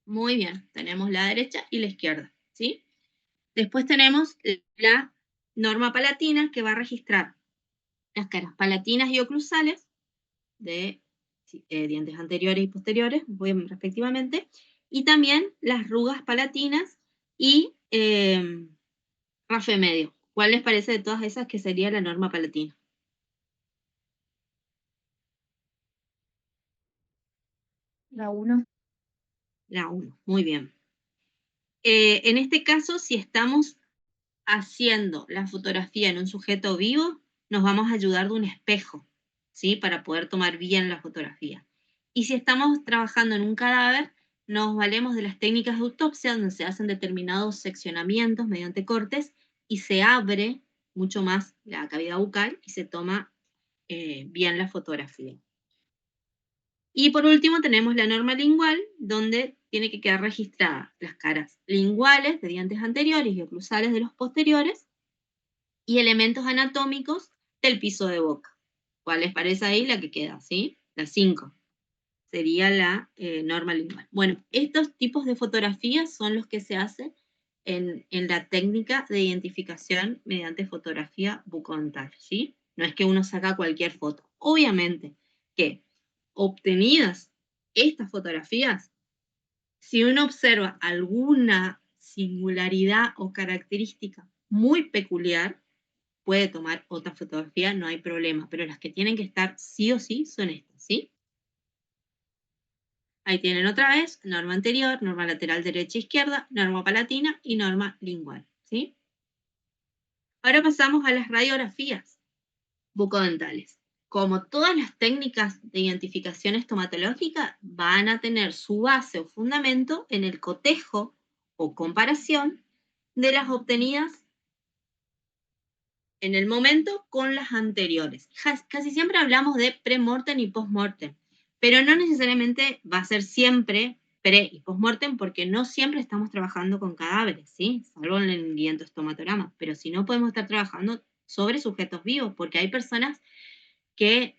Muy bien, tenemos la derecha y la izquierda, ¿sí? Después tenemos la norma palatina que va a registrar las caras palatinas y oclusales de dientes anteriores y posteriores, respectivamente, y también las rugas palatinas y rafe medio. ¿Cuál les parece de todas esas que sería la norma palatina? La 1. La 1, muy bien. En este caso, si estamos haciendo la fotografía en un sujeto vivo, nos vamos a ayudar de un espejo, ¿sí? Para poder tomar bien la fotografía. Y si estamos trabajando en un cadáver, nos valemos de las técnicas de autopsia, donde se hacen determinados seccionamientos mediante cortes y se abre mucho más la cavidad bucal y se toma bien la fotografía. Y por último tenemos la norma lingual, donde tiene que quedar registrada las caras linguales de dientes anteriores y oclusales de los posteriores y elementos anatómicos del piso de boca. ¿Cuál les parece ahí la que queda? ¿Sí? La 5 sería la norma lingual. Bueno, estos tipos de fotografías son los que se hacen en la técnica de identificación mediante fotografía bucodental, ¿sí? No es que uno saca cualquier foto. Obviamente que obtenidas estas fotografías, si uno observa alguna singularidad o característica muy peculiar, puede tomar otra fotografía, no hay problema, pero las que tienen que estar sí o sí son estas, ¿sí? Ahí tienen otra vez, norma anterior, norma lateral derecha e izquierda, norma palatina y norma lingual, ¿sí? Ahora pasamos a las radiografías bucodentales. Como todas las técnicas de identificación estomatológica, van a tener su base o fundamento en el cotejo o comparación de las obtenidas en el momento con las anteriores. Casi siempre hablamos de pre-mortem y post-mortem, pero no necesariamente va a ser siempre pre y post-mortem porque no siempre estamos trabajando con cadáveres, ¿sí? Salvo en el dientostomatograma, pero si no podemos estar trabajando sobre sujetos vivos, porque hay personas que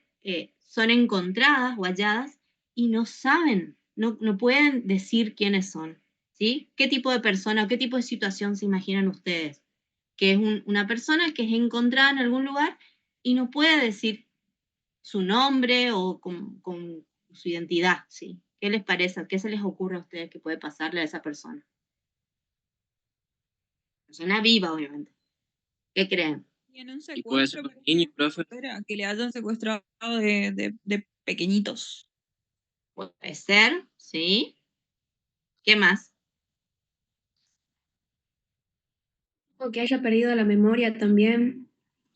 son encontradas o halladas y no saben, no pueden decir quiénes son, ¿sí? ¿Qué tipo de persona o qué tipo de situación se imaginan ustedes? Que es una persona que es encontrada en algún lugar y no puede decir su nombre o con su identidad, ¿sí? ¿Qué les parece? ¿Qué se les ocurre a ustedes que puede pasarle a esa persona? Persona viva, obviamente. ¿Qué creen? Tiene un Y puede ser secuestro, un por niño, ejemplo, profe. que le hayan secuestrado de pequeñitos. Puede ser, ¿sí? ¿Qué más? O que haya perdido la memoria también.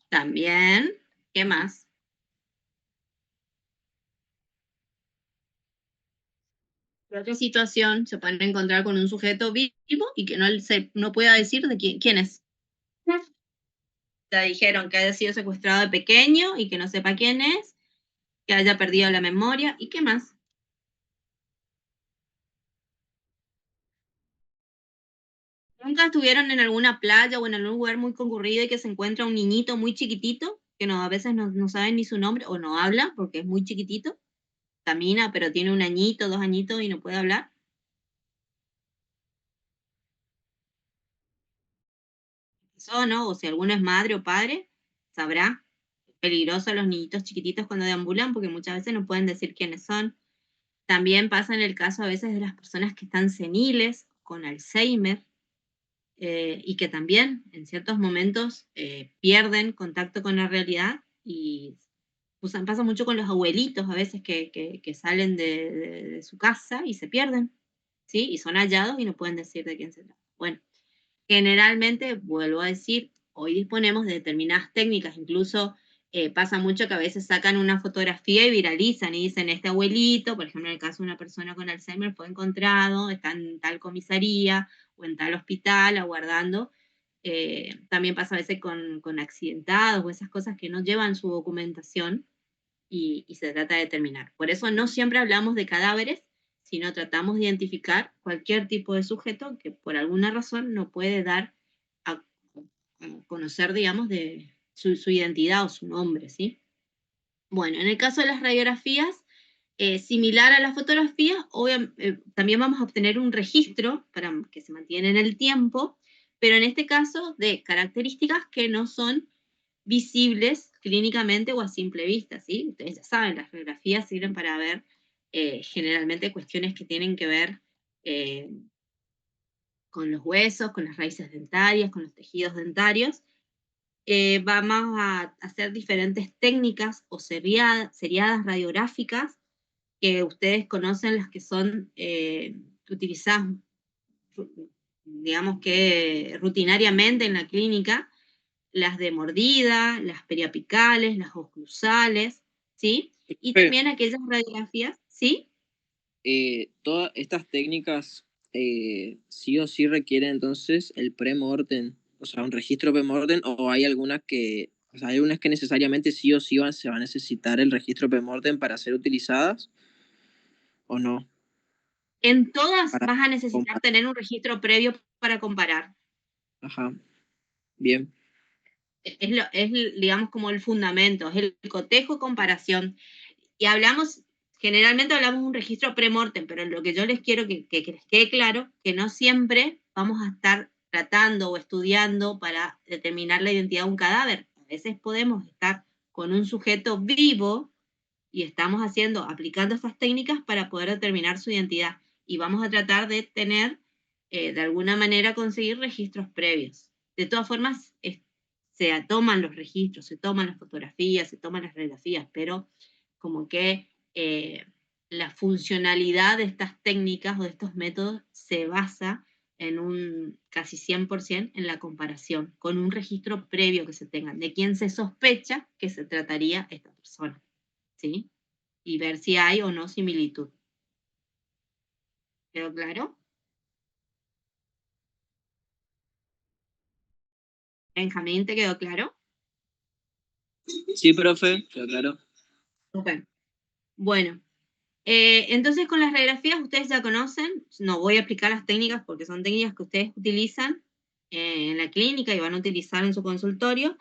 También, ¿qué más? ¿Qué otra situación se pueden encontrar con un sujeto vivo y que no pueda decir de quién es? Ya dijeron que haya sido secuestrado de pequeño y que no sepa quién es, que haya perdido la memoria, ¿y qué más? ¿Nunca estuvieron en alguna playa o en algún lugar muy concurrido y que se encuentra un niñito muy chiquitito, que a veces no saben ni su nombre o no habla porque es muy chiquitito? Camina, pero tiene 1 añito, 2 añitos y no puede hablar. Eso, ¿no? O si alguno es madre o padre, sabrá. Es peligroso a los niñitos chiquititos cuando deambulan porque muchas veces no pueden decir quiénes son. También pasa en el caso a veces de las personas que están seniles, con Alzheimer, y que también en ciertos momentos pierden contacto con la realidad y pasa mucho con los abuelitos a veces que salen de su casa y se pierden, ¿sí? Y son hallados y no pueden decir de quién se trata. Bueno, generalmente, vuelvo a decir, hoy disponemos de determinadas técnicas, incluso pasa mucho que a veces sacan una fotografía y viralizan y dicen, este abuelito, por ejemplo, en el caso de una persona con Alzheimer, fue encontrado, está en tal comisaría o en tal hospital aguardando. También pasa a veces con accidentados o esas cosas que no llevan su documentación y se trata de determinar. Por eso no siempre hablamos de cadáveres, sino tratamos de identificar cualquier tipo de sujeto que por alguna razón no puede dar a conocer, digamos, de su identidad o su nombre, ¿sí? Bueno, en el caso de las radiografías, similar a las fotografías, también vamos a obtener un registro para que se mantiene en el tiempo, pero en este caso de características que no son visibles clínicamente o a simple vista, ¿sí? Ustedes ya saben, las radiografías sirven para ver generalmente cuestiones que tienen que ver con los huesos, con las raíces dentarias, con los tejidos dentarios. Vamos a hacer diferentes técnicas o seriadas radiográficas que ustedes conocen, las que son utilizadas digamos que rutinariamente en la clínica, las de mordida, las periapicales, las oclusales, ¿sí? Y también aquellas radiografías, ¿sí? Todas estas técnicas sí o sí requieren entonces el pre-mortem, o sea, un registro pre-mortem, o hay algunas que, o sea, hay algunas que necesariamente sí o sí se va a necesitar el registro pre-mortem para ser utilizadas, o no, En todas para vas a necesitar comparar. tener un registro previo para comparar. Ajá, bien. Digamos, como el fundamento, es el cotejo comparación. Y generalmente hablamos de un registro pre-mortem, pero lo que yo les quiero que les quede claro, que no siempre vamos a estar tratando o estudiando para determinar la identidad de un cadáver. A veces podemos estar con un sujeto vivo y estamos aplicando estas técnicas para poder determinar su identidad. Y vamos a tratar de tener, de alguna manera, conseguir registros previos. De todas formas, se toman los registros, se toman las fotografías, se toman las radiografías, pero como que la funcionalidad de estas técnicas o de estos métodos se basa en un casi 100% en la comparación, con un registro previo que se tenga, de quién se sospecha que se trataría esta persona, ¿sí? Y ver si hay o no similitud. ¿Quedó claro? Benjamín, ¿te quedó claro? Sí, profe, claro. Ok. Bueno, entonces con las radiografías ustedes ya conocen, no voy a explicar las técnicas porque son técnicas que ustedes utilizan en la clínica y van a utilizar en su consultorio,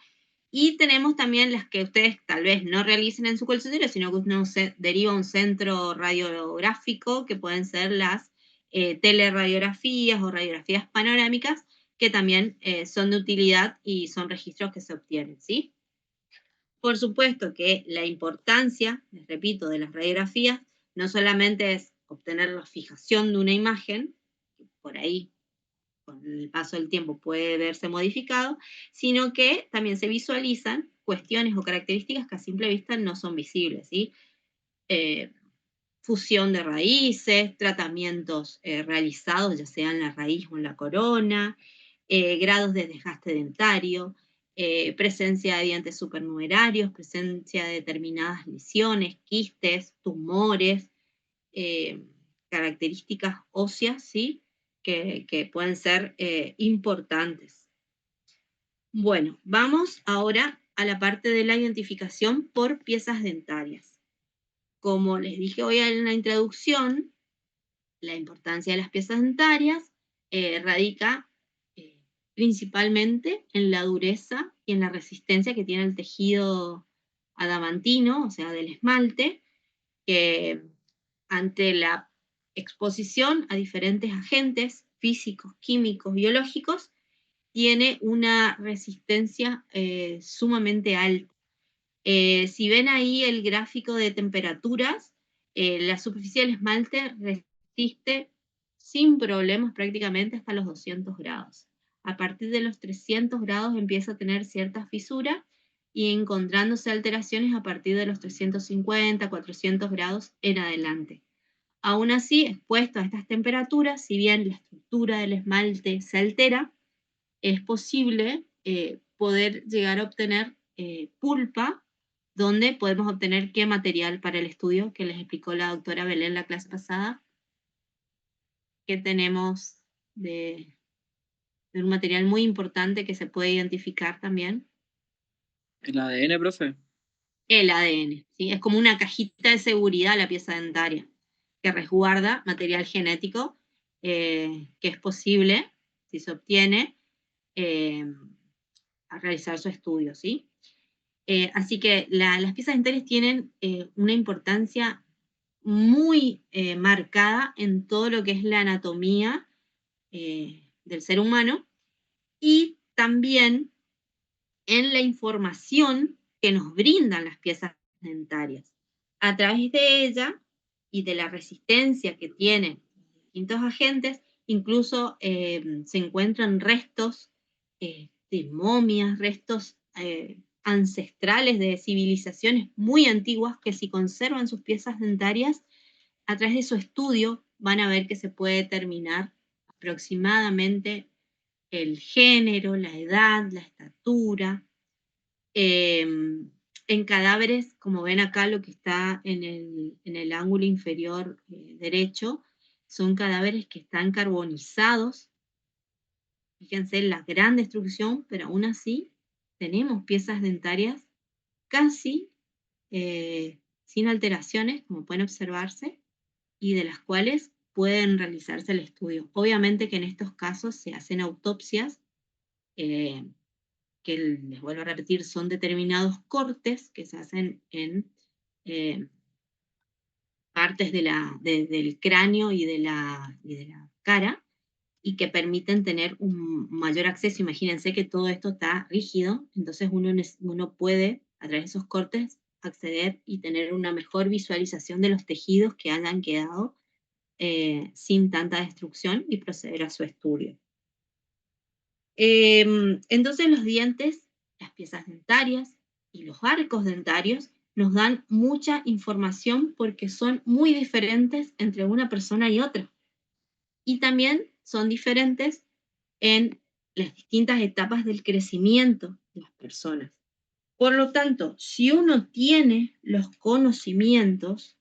y tenemos también las que ustedes tal vez no realicen en su consultorio, sino que uno se deriva a un centro radiográfico, que pueden ser las teleradiografías o radiografías panorámicas, que también son de utilidad y son registros que se obtienen, ¿sí? Por supuesto que la importancia, les repito, de las radiografías no solamente es obtener la fijación de una imagen, que por ahí con el paso del tiempo puede verse modificado, sino que también se visualizan cuestiones o características que a simple vista no son visibles, ¿sí? Fusión de raíces, tratamientos realizados ya sea en la raíz o en la corona, grados de desgaste dentario, presencia de dientes supernumerarios, presencia de determinadas lesiones, quistes, tumores, características óseas, ¿sí? Que pueden ser importantes. Bueno, vamos ahora a la parte de la identificación por piezas dentarias. Como les dije hoy en la introducción, la importancia de las piezas dentarias radica principalmente en la dureza y en la resistencia que tiene el tejido adamantino, o sea, del esmalte, que ante la exposición a diferentes agentes físicos, químicos, biológicos, tiene una resistencia sumamente alta. Si ven ahí el gráfico de temperaturas, la superficie del esmalte resiste sin problemas prácticamente hasta los 200 grados. A partir de los 300 grados empieza a tener cierta fisura y encontrándose alteraciones a partir de los 350, 400 grados en adelante. Aún así, expuesto a estas temperaturas, si bien la estructura del esmalte se altera, es posible poder llegar a obtener pulpa, donde podemos obtener qué material para el estudio que les explicó la doctora Belén la clase pasada, que tenemos de un material muy importante que se puede identificar también. ¿El ADN, profe? El ADN, ¿sí? Es como una cajita de seguridad la pieza dentaria, que resguarda material genético que es posible, si se obtiene, a realizar su estudio, ¿sí? Así que las piezas dentarias tienen una importancia muy marcada en todo lo que es la anatomía del ser humano y también en la información que nos brindan las piezas dentarias. A través de ella y de la resistencia que tienen distintos agentes, incluso se encuentran restos de momias, restos ancestrales de civilizaciones muy antiguas que si conservan sus piezas dentarias, a través de su estudio van a ver que se puede determinar aproximadamente el género, la edad, la estatura. En cadáveres, como ven acá, lo que está en el ángulo inferior derecho, son cadáveres que están carbonizados. Fíjense la gran destrucción, pero aún así tenemos piezas dentarias casi sin alteraciones, como pueden observarse, y de las cuales pueden realizarse el estudio. Obviamente que en estos casos se hacen autopsias, que les vuelvo a repetir, son determinados cortes que se hacen en partes del cráneo y de la cara, y que permiten tener un mayor acceso. Imagínense que todo esto está rígido, entonces uno puede, a través de esos cortes, acceder y tener una mejor visualización de los tejidos que hayan quedado sin tanta destrucción y proceder a su estudio. Entonces los dientes, las piezas dentarias y los arcos dentarios nos dan mucha información porque son muy diferentes entre una persona y otra. Y también son diferentes en las distintas etapas del crecimiento de las personas. Por lo tanto, si uno tiene los conocimientos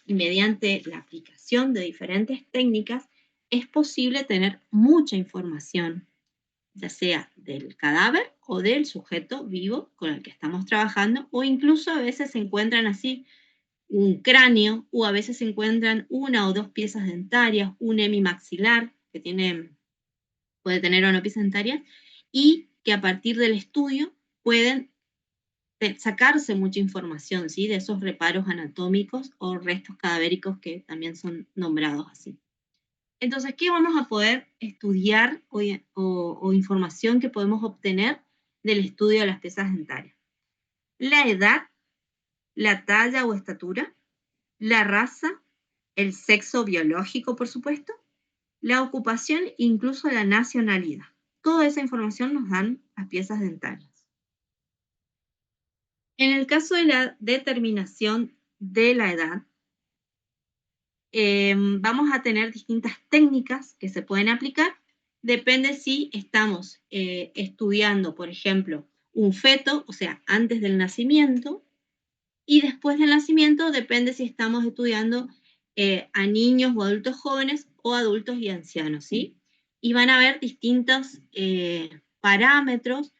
y mediante la aplicación de diferentes técnicas, es posible tener mucha información, ya sea del cadáver o del sujeto vivo con el que estamos trabajando, o incluso a veces se encuentran así un cráneo, o a veces se encuentran una o dos piezas dentarias, un hemimaxilar que puede tener o no piezas dentarias, y que a partir del estudio pueden sacarse mucha información, ¿sí?, de esos reparos anatómicos o restos cadavéricos que también son nombrados así. Entonces, ¿qué vamos a poder estudiar o información que podemos obtener del estudio de las piezas dentarias? La edad, la talla o estatura, la raza, el sexo biológico, por supuesto, la ocupación e incluso la nacionalidad. Toda esa información nos dan las piezas dentarias. En el caso de la determinación de la edad, vamos a tener distintas técnicas que se pueden aplicar. Depende si estamos estudiando, por ejemplo, un feto, o sea, antes del nacimiento, y después del nacimiento depende si estamos estudiando a niños o adultos jóvenes o adultos y ancianos, ¿sí? Y van a haber distintos parámetros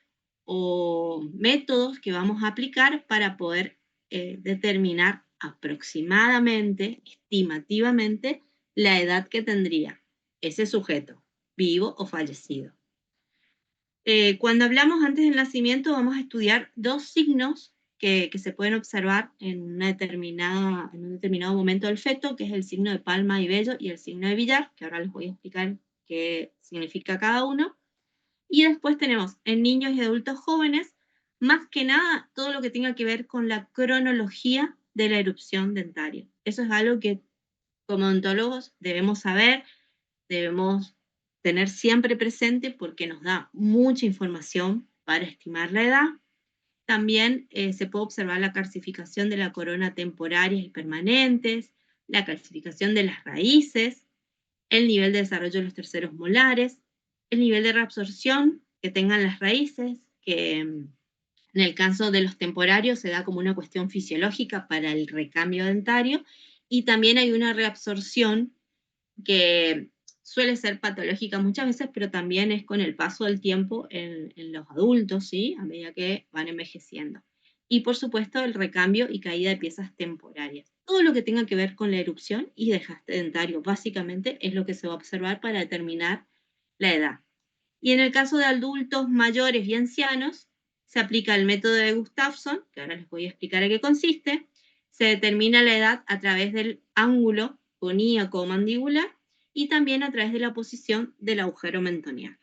o métodos que vamos a aplicar para poder determinar aproximadamente, estimativamente, la edad que tendría ese sujeto, vivo o fallecido. Cuando hablamos antes del nacimiento, vamos a estudiar dos signos que se pueden observar en un determinado momento del feto, que es el signo de Palma y Bello y el signo de Villar, que ahora les voy a explicar qué significa cada uno. Y después tenemos en niños y adultos jóvenes, más que nada, todo lo que tenga que ver con la cronología de la erupción dentaria. Eso es algo que como odontólogos debemos saber, debemos tener siempre presente porque nos da mucha información para estimar la edad. También se puede observar la calcificación de la corona temporarias y permanentes, la calcificación de las raíces, el nivel de desarrollo de los terceros molares, el nivel de reabsorción que tengan las raíces, que en el caso de los temporarios se da como una cuestión fisiológica para el recambio dentario, y también hay una reabsorción que suele ser patológica muchas veces, pero también es con el paso del tiempo en los adultos, ¿sí?, a medida que van envejeciendo. Y por supuesto el recambio y caída de piezas temporarias. Todo lo que tenga que ver con la erupción y desgaste dentario, básicamente es lo que se va a observar para determinar la edad. Y en el caso de adultos mayores y ancianos, se aplica el método de Gustafsson, que ahora les voy a explicar en qué consiste. Se determina la edad a través del ángulo coníaco o mandibular y también a través de la posición del agujero mentoniano.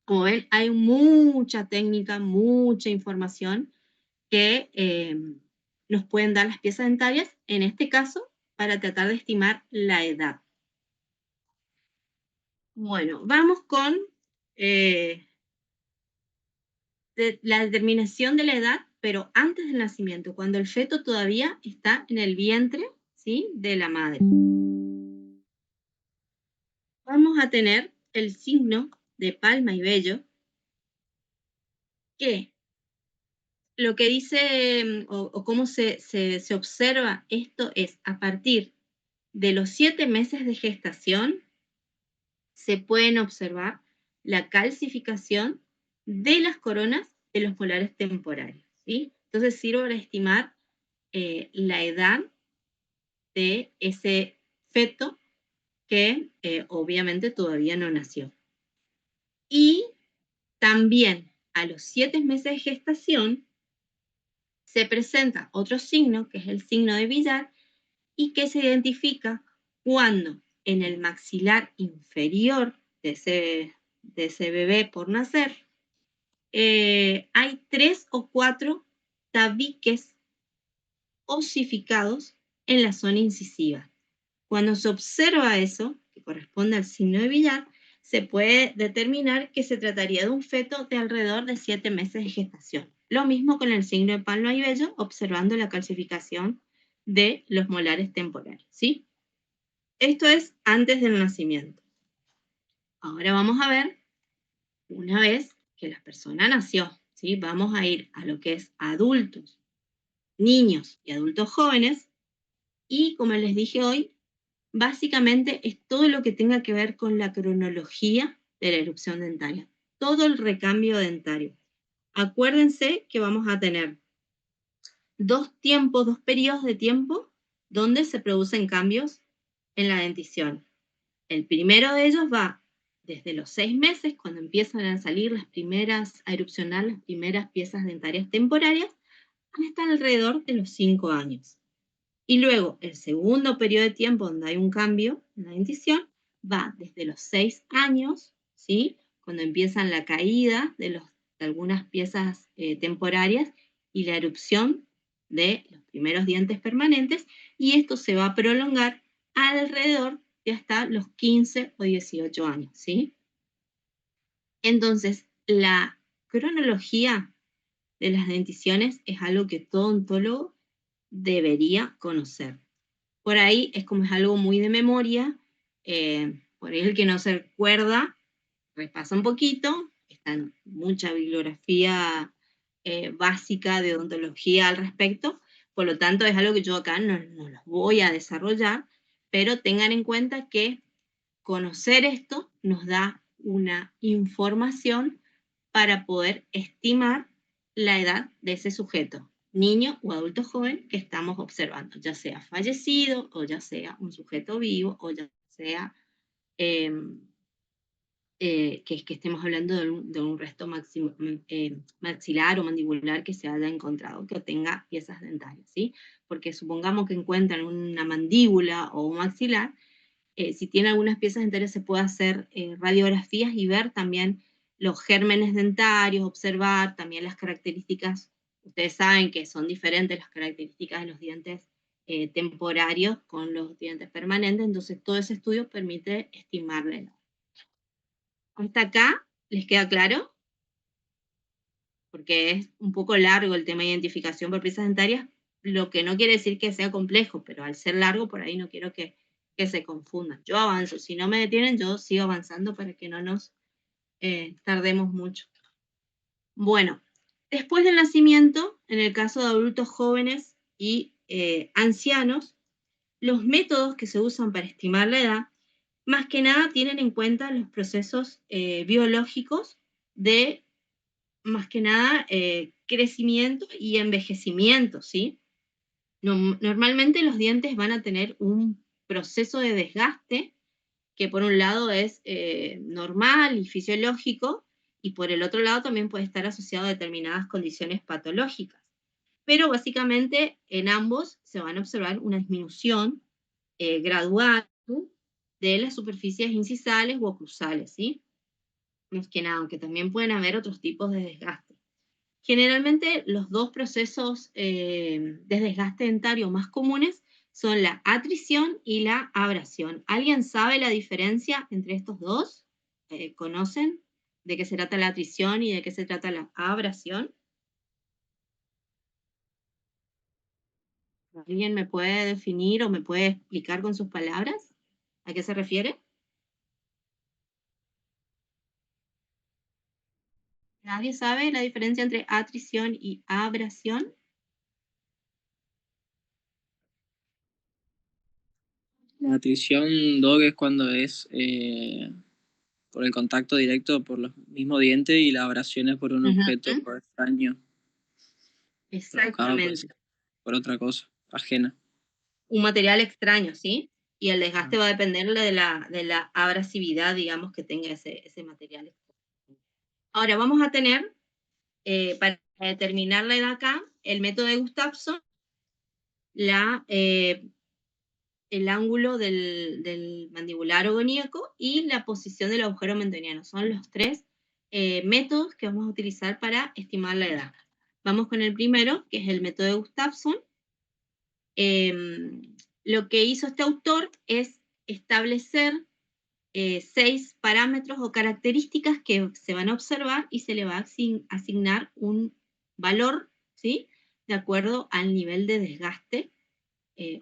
Como ven, hay mucha técnica, mucha información que nos pueden dar las piezas dentarias, en este caso, para tratar de estimar la edad. Bueno, vamos con la determinación de la edad, pero antes del nacimiento, cuando el feto todavía está en el vientre, ¿sí?, de la madre. Vamos a tener el signo de palma y vello, que lo que dice o cómo se observa esto es a partir de los 7 meses de gestación se pueden observar la calcificación de las coronas de los molares temporarios, ¿sí? Entonces sirve para estimar la edad de ese feto que obviamente todavía no nació. Y también a los 7 meses de gestación se presenta otro signo, que es el signo de Villar, y que se identifica cuando en el maxilar inferior de ese bebé por nacer hay 3 o 4 tabiques osificados en la zona incisiva. Cuando se observa eso, que corresponde al signo de Villar, se puede determinar que se trataría de un feto de alrededor de 7 meses de gestación. Lo mismo con el signo de palma y vello, observando la calcificación de los molares temporales, ¿sí? Esto es antes del nacimiento. Ahora vamos a ver, una vez que la persona nació, ¿sí? Vamos a ir a lo que es adultos, niños y adultos jóvenes, y como les dije hoy, básicamente es todo lo que tenga que ver con la cronología de la erupción dentaria, todo el recambio dentario. Acuérdense que vamos a tener 2 periodos de tiempo donde se producen cambios en la dentición. El primero de ellos va desde los 6 meses, cuando empiezan a salir a erupcionar las primeras piezas dentarias temporarias, hasta alrededor de los 5 años. Y luego, el segundo periodo de tiempo donde hay un cambio en la dentición va desde los 6 años, ¿sí? Cuando empiezan la caída de algunas piezas temporarias y la erupción de los primeros dientes permanentes, y esto se va a prolongar alrededor de hasta los 15 o 18 años, ¿sí? Entonces, la cronología de las denticiones es algo que todo odontólogo debería conocer. Por ahí es como es algo muy de memoria, por ahí el que no se recuerda, repasa un poquito, está en mucha bibliografía básica de odontología al respecto, por lo tanto es algo que yo acá no los voy a desarrollar, pero tengan en cuenta que conocer esto nos da una información para poder estimar la edad de ese sujeto, niño o adulto joven que estamos observando, ya sea fallecido o ya sea un sujeto vivo o ya sea que estemos hablando de un resto maxilar o mandibular que se haya encontrado, que tenga piezas dentarias, ¿sí? Porque supongamos que encuentran una mandíbula o un maxilar, si tiene algunas piezas dentarias se puede hacer radiografías y ver también los gérmenes dentarios, observar también las características. Ustedes saben que son diferentes las características de los dientes temporarios con los dientes permanentes, entonces todo ese estudio permite estimar la edad. ¿Hasta acá les queda claro? Porque es un poco largo el tema de identificación por piezas dentarias, lo que no quiere decir que sea complejo, pero al ser largo por ahí no quiero que se confundan. Yo avanzo, si no me detienen, yo sigo avanzando para que no nos tardemos mucho. Bueno, después del nacimiento, en el caso de adultos jóvenes y ancianos, los métodos que se usan para estimar la edad, más que nada tienen en cuenta los procesos biológicos de, más que nada, crecimiento y envejecimiento, ¿sí? Normalmente los dientes van a tener un proceso de desgaste que por un lado es normal y fisiológico, y por el otro lado también puede estar asociado a determinadas condiciones patológicas. Pero básicamente en ambos se van a observar una disminución gradual de las superficies incisales o oclusales, ¿sí? Más que nada, aunque también pueden haber otros tipos de desgaste. Generalmente los dos procesos de desgaste dentario más comunes son la atrición y la abrasión. ¿Alguien sabe la diferencia entre estos dos? ¿Conocen de qué se trata la atrición y de qué se trata la abrasión? ¿Alguien me puede definir o me puede explicar con sus palabras a qué se refiere? ¿Nadie sabe la diferencia entre atrición y abrasión? La atrición, Doc, es cuando es por el contacto directo por los mismos dientes y la abrasión es por un objeto extraño, provocado Exactamente. por otra cosa, ajena. Un material extraño, ¿sí? Y el desgaste va a depender de la abrasividad, digamos, que tenga ese material. Ahora vamos a tener, para determinar la edad acá, el método de Gustafsson, el ángulo del mandibular ogoníaco y la posición del agujero mentoniano. Son los tres métodos que vamos a utilizar para estimar la edad. Vamos con el primero, que es el método de Gustafsson. Lo que hizo este autor es establecer 6 parámetros o características que se van a observar y se le va a asignar un valor, ¿sí? De acuerdo al nivel de desgaste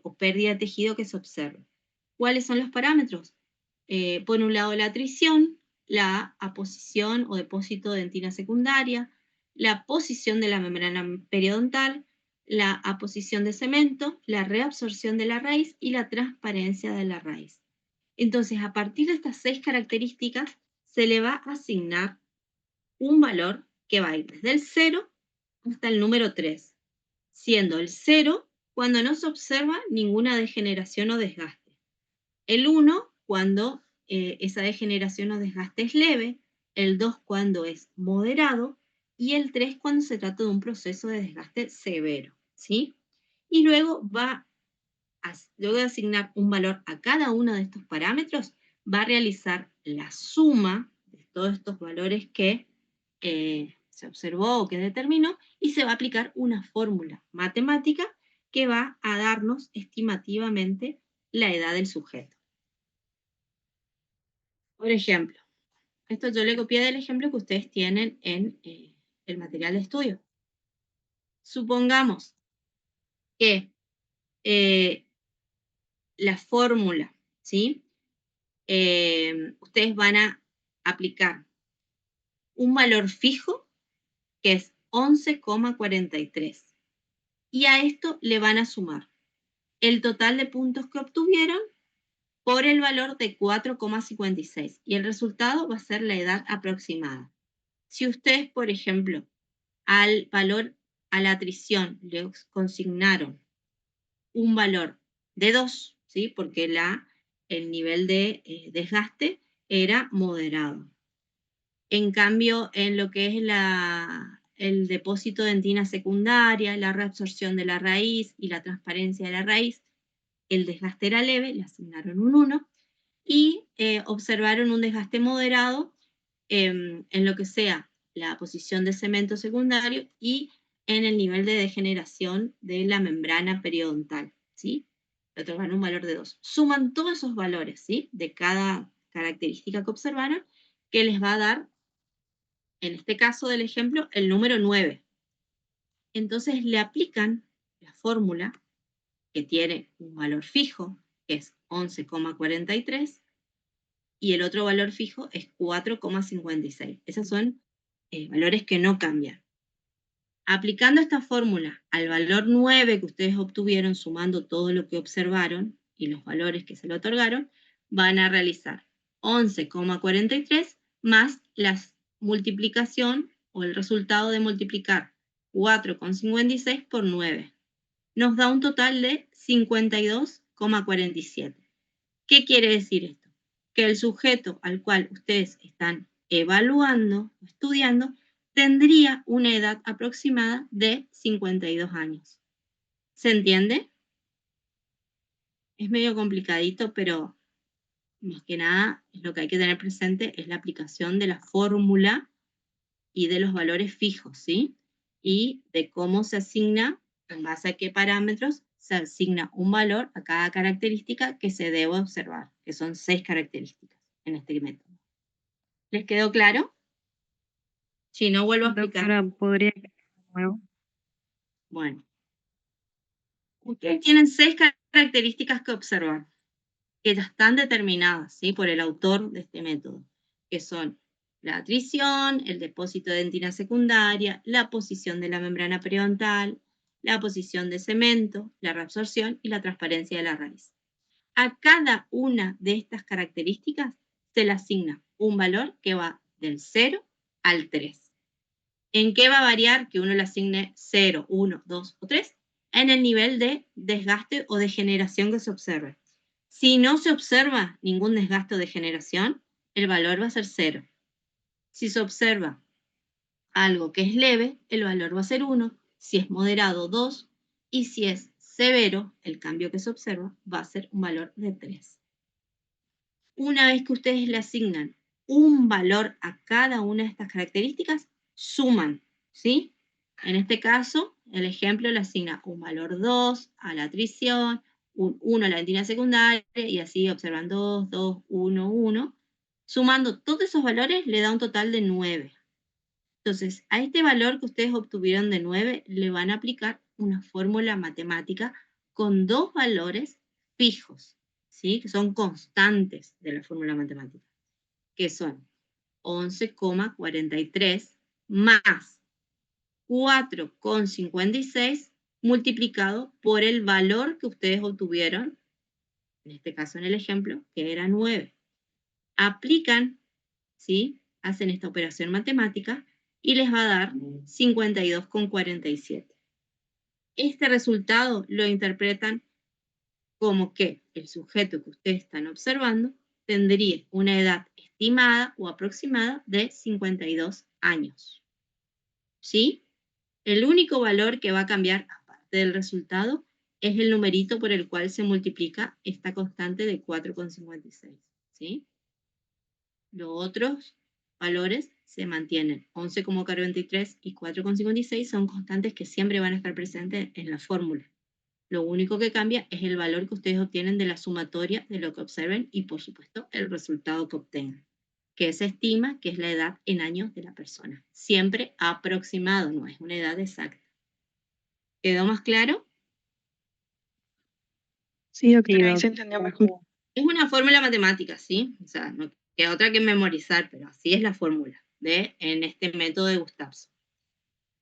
o pérdida de tejido que se observe. ¿Cuáles son los parámetros? Por un lado la atrición, la aposición o depósito de dentina secundaria, la posición de la membrana periodontal, la aposición de cemento, la reabsorción de la raíz y la transparencia de la raíz. Entonces, a partir de estas 6 características, se le va a asignar un valor que va a ir desde el 0 hasta el número 3, siendo el 0 cuando no se observa ninguna degeneración o desgaste, el 1 cuando esa degeneración o desgaste es leve, el 2 cuando es moderado y el 3 cuando se trata de un proceso de desgaste severo, ¿sí? Y luego luego de asignar un valor a cada uno de estos parámetros, va a realizar la suma de todos estos valores que se observó o que determinó y se va a aplicar una fórmula matemática que va a darnos estimativamente la edad del sujeto. Por ejemplo, esto yo le copié del ejemplo que ustedes tienen en el material de estudio. Supongamos que la fórmula, ¿sí? Ustedes van a aplicar un valor fijo que es 11,43 y a esto le van a sumar el total de puntos que obtuvieron por el valor de 4,56 y el resultado va a ser la edad aproximada. Si ustedes, por ejemplo, al valor, a la atrición, le consignaron un valor de 2, ¿sí? Porque el nivel de desgaste era moderado. En cambio, en lo que es el depósito de dentina secundaria, la reabsorción de la raíz y la transparencia de la raíz, el desgaste era leve, le asignaron un 1 y observaron un desgaste moderado en lo que sea la posición de cemento secundario y en el nivel de degeneración de la membrana periodontal, ¿sí? Le otorgan un valor de 2. Suman todos esos valores, ¿sí? De cada característica que observaron, que les va a dar, en este caso del ejemplo, el número 9. Entonces le aplican la fórmula que tiene un valor fijo, que es 11,43, y el otro valor fijo es 4,56. Esos son valores que no cambian. Aplicando esta fórmula al valor 9 que ustedes obtuvieron, sumando todo lo que observaron y los valores que se le otorgaron, van a realizar 11,43 más la multiplicación o el resultado de multiplicar 4,56 por 9. Nos da un total de 52,47. ¿Qué quiere decir esto? Que el sujeto al cual ustedes están evaluando, estudiando, tendría una edad aproximada de 52 años. ¿Se entiende? Es medio complicadito, pero más que nada lo que hay que tener presente es la aplicación de la fórmula y de los valores fijos, ¿sí? Y de cómo se asigna, en base a qué parámetros, se asigna un valor a cada característica que se debe observar, que son 6 características en este método. ¿Les quedó claro? Si no, vuelvo a explicar. Doctora, ¿podría de nuevo? Bueno. Ustedes tienen 6 características que observar, que ya están determinadas, ¿sí? Por el autor de este método, que son la atrición, el depósito de dentina secundaria, la posición de la membrana periodontal, la posición de cemento, la reabsorción y la transparencia de la raíz. A cada una de estas características se le asigna un valor que va del 0 al 3. ¿En qué va a variar que uno le asigne 0, 1, 2 o 3? En el nivel de desgaste o degeneración que se observe. Si no se observa ningún desgaste o degeneración, el valor va a ser 0. Si se observa algo que es leve, el valor va a ser 1. Si es moderado, 2. Y si es severo, el cambio que se observa va a ser un valor de 3. Una vez que ustedes le asignan un valor a cada una de estas características, suman, ¿sí? En este caso, el ejemplo le asigna un valor 2 a la atrición, un 1 a la dentina secundaria, y así observan 2, 2, 1, 1. Sumando todos esos valores le da un total de 9. Entonces, a este valor que ustedes obtuvieron de 9 le van a aplicar una fórmula matemática con dos valores fijos, ¿sí? Que son constantes de la fórmula matemática, que son 11,43 más 4,56 multiplicado por el valor que ustedes obtuvieron, en este caso en el ejemplo, que era 9. Aplican, ¿sí? Hacen esta operación matemática y les va a dar 52,47. Este resultado lo interpretan como que el sujeto que ustedes están observando tendría una edad estimada o aproximada de 52 años. ¿Sí? El único valor que va a cambiar, aparte del resultado, es el numerito por el cual se multiplica esta constante de 4,56. ¿Sí? Los otros valores se mantienen. 11,43 y 4,56 son constantes que siempre van a estar presentes en la fórmula. Lo único que cambia es el valor que ustedes obtienen de la sumatoria de lo que observen y, por supuesto, el resultado que obtengan, que se estima que es la edad en años de la persona. Siempre aproximado, no es una edad exacta. ¿Quedó más claro? Sí, doctora, ahí se entendió mejor. Es una fórmula matemática, ¿sí? O sea, no queda otra que memorizar, pero así es la fórmula en este método de Gustafsson.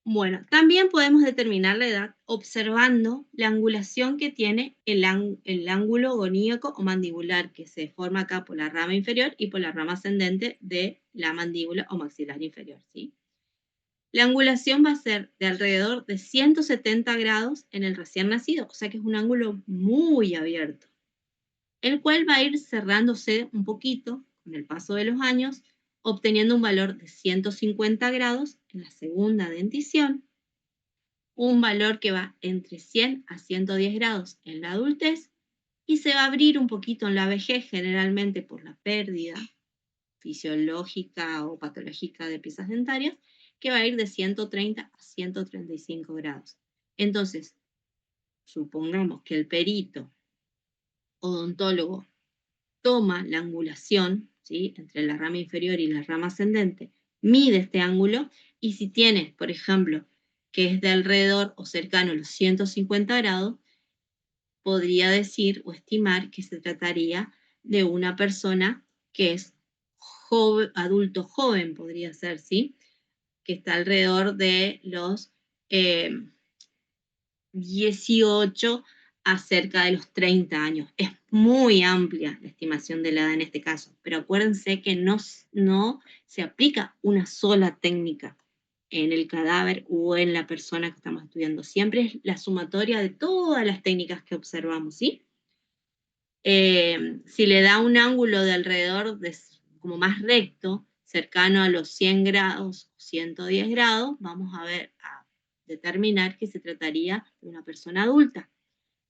Bueno, también podemos determinar la edad observando la angulación que tiene el ángulo goníaco o mandibular, que se forma acá por la rama inferior y por la rama ascendente de la mandíbula o maxilar inferior, ¿sí? La angulación va a ser de alrededor de 170 grados en el recién nacido, o sea que es un ángulo muy abierto, el cual va a ir cerrándose un poquito con el paso de los años, obteniendo un valor de 150 grados en la segunda dentición, un valor que va entre 100 a 110 grados en la adultez, y se va a abrir un poquito en la vejez, generalmente por la pérdida fisiológica o patológica de piezas dentarias, que va a ir de 130 a 135 grados. Entonces, supongamos que el perito odontólogo toma la angulación, ¿sí?, entre la rama inferior y la rama ascendente, mide este ángulo, y si tiene, por ejemplo, que es de alrededor o cercano a los 150 grados, podría decir o estimar que se trataría de una persona que es joven, adulto joven, podría ser, ¿sí?, que está alrededor de los 18 a cerca de los 30 años. Es muy amplia la estimación de la edad en este caso, pero acuérdense que no se aplica una sola técnica en el cadáver o en la persona que estamos estudiando. Siempre es la sumatoria de todas las técnicas que observamos, ¿sí? Si le da un ángulo de alrededor de como más recto, cercano a los 100 grados, 110 grados, vamos a determinar que se trataría de una persona adulta,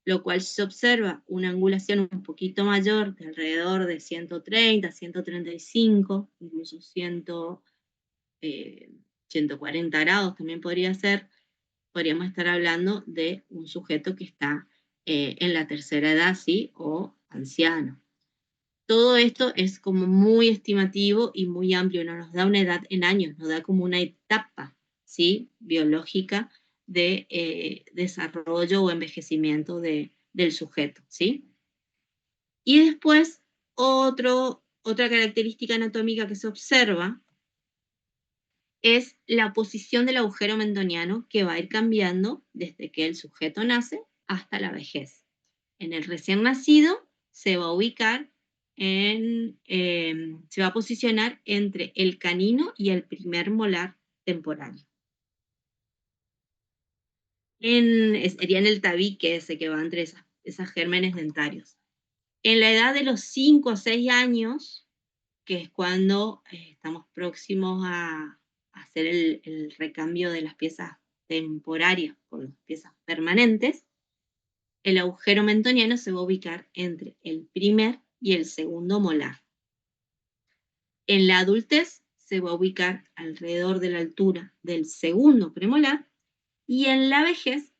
lo cual si se observa una angulación un poquito mayor, de alrededor de 130, 135, incluso 140 grados también podría ser, podríamos estar hablando de un sujeto que está en la tercera edad, ¿sí?, o anciano. Todo esto es como muy estimativo y muy amplio, no nos da una edad en años, nos da como una etapa, ¿sí?, biológica de desarrollo o envejecimiento del sujeto, ¿sí? Y después, otra característica anatómica que se observa es la posición del agujero mentoniano que va a ir cambiando desde que el sujeto nace hasta la vejez. En el recién nacido se va a ubicar se va a posicionar entre el canino y el primer molar temporal. Sería en el tabique ese que va entre esas gérmenes dentarios. En la edad de los 5 o 6 años, que es cuando estamos próximos a hacer el recambio de las piezas temporarias por las piezas permanentes, el agujero mentoniano se va a ubicar entre el primer y el segundo molar. En la adultez se va a ubicar alrededor de la altura del segundo premolar, y en la vejez,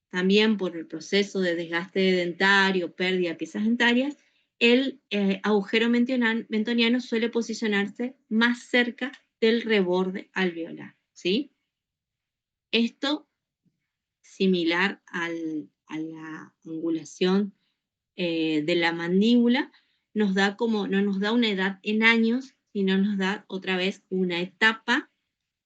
también por el proceso de desgaste dentario, pérdida de piezas dentarias, el agujero mentoniano suele posicionarse más cerca del reborde alveolar, ¿sí? Esto similar a la angulación de la mandíbula, no nos da una edad en años, sino nos da otra vez una etapa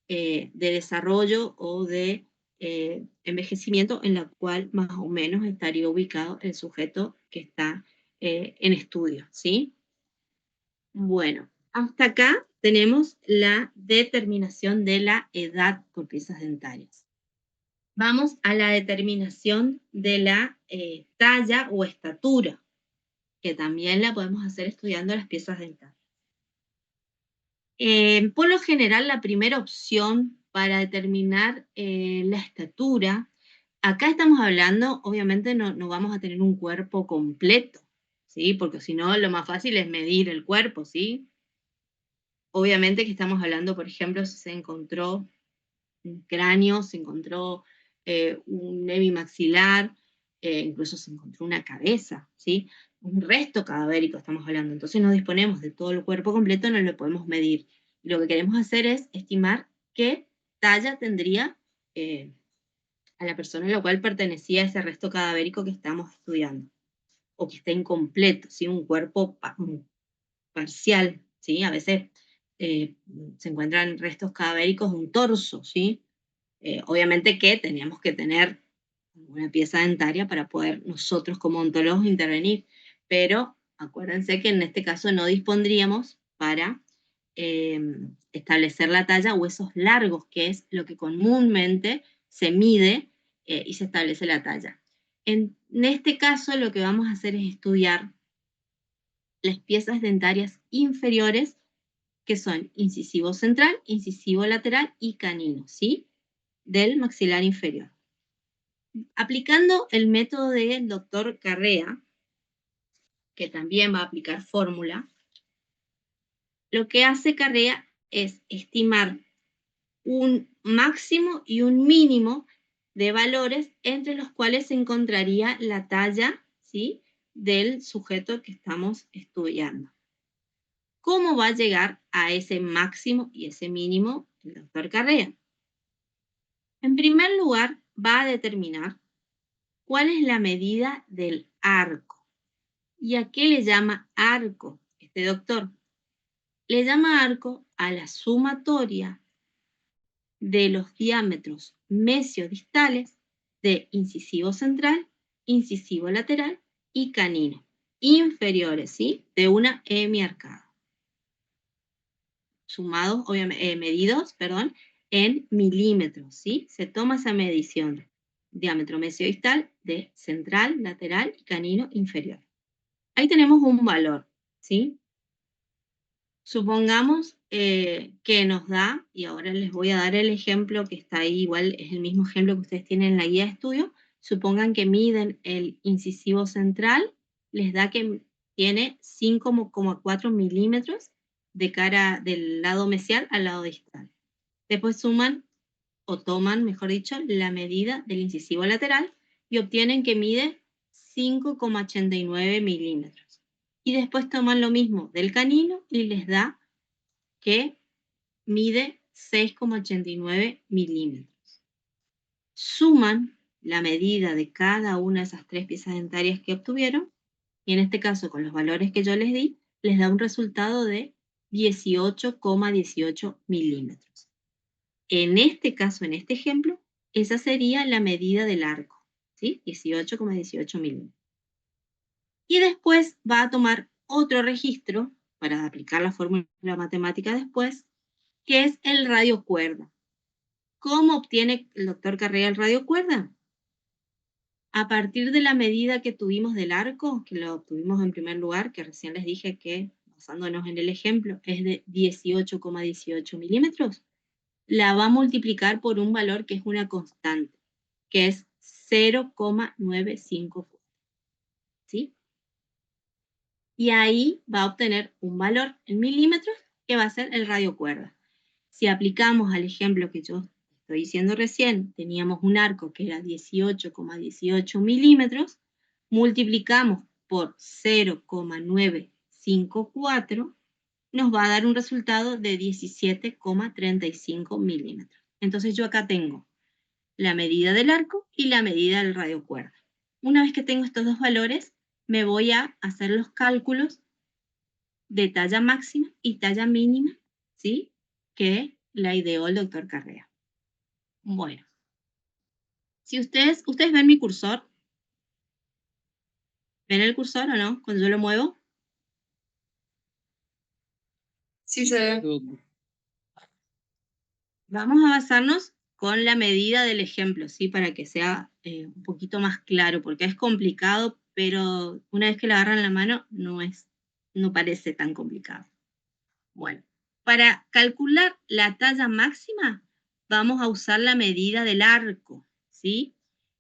de desarrollo o de envejecimiento en la cual más o menos estaría ubicado el sujeto que está en estudio, ¿sí? Bueno, hasta acá tenemos la determinación de la edad por piezas dentarias. Vamos a la determinación de la talla o estatura, que también la podemos hacer estudiando las piezas dentarias. Por lo general, la primera opción para determinar la estatura, acá estamos hablando, obviamente no vamos a tener un cuerpo completo, ¿sí? Porque si no, lo más fácil es medir el cuerpo, ¿sí? Obviamente que estamos hablando, por ejemplo, si se encontró un cráneo, se encontró un hebimaxilar, incluso se encontró una cabeza, ¿sí? Un resto cadavérico estamos hablando. Entonces no disponemos de todo el cuerpo completo, no lo podemos medir. Lo que queremos hacer es estimar qué talla tendría a la persona a la cual pertenecía ese resto cadavérico que estamos estudiando, o que está incompleto, ¿sí? Un cuerpo parcial, ¿sí? A veces se encuentran restos cadavéricos de un torso, ¿sí? Obviamente que teníamos que tener una pieza dentaria para poder nosotros como odontólogos intervenir, pero acuérdense que en este caso no dispondríamos para establecer la talla, huesos largos, que es lo que comúnmente se mide y se establece la talla. En este caso lo que vamos a hacer es estudiar las piezas dentarias inferiores, que son incisivo central, incisivo lateral y canino, ¿sí? Del maxilar inferior. Aplicando el método del doctor Carrea, que también va a aplicar fórmula, lo que hace Carrea es estimar un máximo y un mínimo de valores entre los cuales se encontraría la talla, ¿sí?, del sujeto que estamos estudiando. ¿Cómo va a llegar a ese máximo y ese mínimo el doctor Carrea? En primer lugar, va a determinar cuál es la medida del arco. ¿Y a qué le llama arco este doctor? Le llama arco a la sumatoria de los diámetros mesiodistales de incisivo central, incisivo lateral y canino, inferiores, ¿sí?, de una hemiarcada. Sumados, obviamente, medidos, perdón, en milímetros, ¿sí? Se toma esa medición, diámetro mesiodistal de central, lateral y canino inferior. Ahí tenemos un valor, ¿sí? Supongamos que nos da, y ahora les voy a dar el ejemplo que está ahí, igual es el mismo ejemplo que ustedes tienen en la guía de estudio. Supongan que miden el incisivo central, les da que tiene 5,4 milímetros de cara del lado mesial al lado distal. Después suman, o toman, mejor dicho, la medida del incisivo lateral y obtienen que mide 5,89 milímetros. Y después toman lo mismo del canino y les da que mide 6,89 milímetros. Suman la medida de cada una de esas tres piezas dentarias que obtuvieron, y en este caso con los valores que yo les di, les da un resultado de 18,18 milímetros. En este caso, en este ejemplo, esa sería la medida del arco, ¿sí? 18,18 milímetros. Y después va a tomar otro registro para aplicar la fórmula matemática después, que es el radio cuerda. ¿Cómo obtiene el doctor Carrea el radio cuerda? A partir de la medida que tuvimos del arco, que lo obtuvimos en primer lugar, que recién les dije que, basándonos en el ejemplo, es de 18,18 milímetros, la va a multiplicar por un valor que es una constante, que es 0,954. ¿Sí? Y ahí va a obtener un valor en milímetros que va a ser el radio cuerda. Si aplicamos al ejemplo que yo estoy diciendo recién, teníamos un arco que era 18,18 milímetros, multiplicamos por 0,954, nos va a dar un resultado de 17,35 milímetros. Entonces yo acá tengo la medida del arco y la medida del radio cuerda. Una vez que tengo estos dos valores, me voy a hacer los cálculos de talla máxima y talla mínima, ¿sí? Que la ideó el doctor Carrea. Bueno, si ustedes ven mi cursor, ¿ven el cursor o no? Cuando yo lo muevo. Sí se ve. Vamos a basarnos con la medida del ejemplo, ¿sí? Para que sea un poquito más claro, porque es complicado, pero una vez que lo agarran en la mano, no parece tan complicado. Bueno, para calcular la talla máxima, vamos a usar la medida del arco, ¿sí?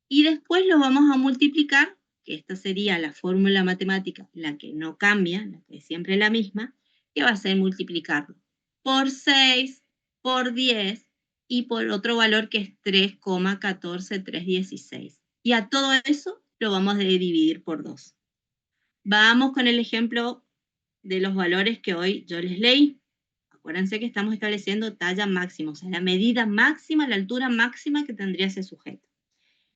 Y después lo vamos a multiplicar, que esta sería la fórmula matemática, la que no cambia, la que es siempre la misma, que va a ser multiplicarlo por 6, por 10 y por otro valor que es 3,14316. Y a todo eso lo vamos a dividir por 2. Vamos con el ejemplo de los valores que hoy yo les leí. Acuérdense que estamos estableciendo talla máxima, o sea, la medida máxima, la altura máxima que tendría ese sujeto.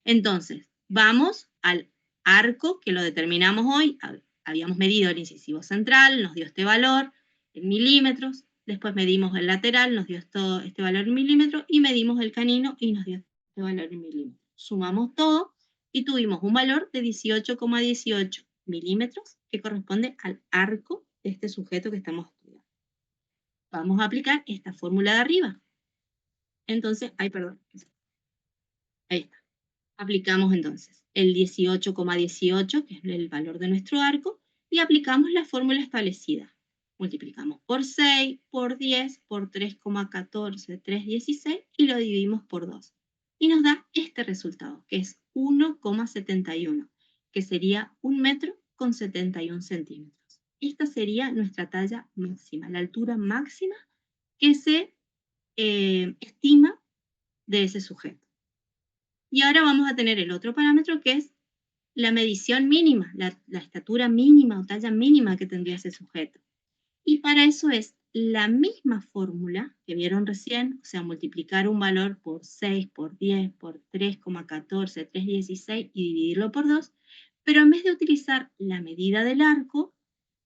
Entonces, vamos al arco que lo determinamos hoy. Habíamos medido el incisivo central, nos dio este valor en milímetros. Después medimos el lateral, nos dio este valor en milímetros. Y medimos el canino y nos dio este valor en milímetros. Sumamos todo y tuvimos un valor de 18,18 milímetros que corresponde al arco de este sujeto que estamos estudiando. Vamos a aplicar esta fórmula de arriba. Entonces, ahí está. Aplicamos entonces el 18,18, que es el valor de nuestro arco, y aplicamos la fórmula establecida. Multiplicamos por 6, por 10, por 3,14316 y lo dividimos por 2. Y nos da este resultado, que es 1,71, que sería 1 metro con 71 centímetros. Esta sería nuestra talla máxima, la altura máxima que se estima de ese sujeto. Y ahora vamos a tener el otro parámetro que es la medición mínima, la estatura mínima o talla mínima que tendría ese sujeto. Y para eso es la misma fórmula que vieron recién, o sea, multiplicar un valor por 6, por 10, por 3,14316 y dividirlo por 2, pero en vez de utilizar la medida del arco,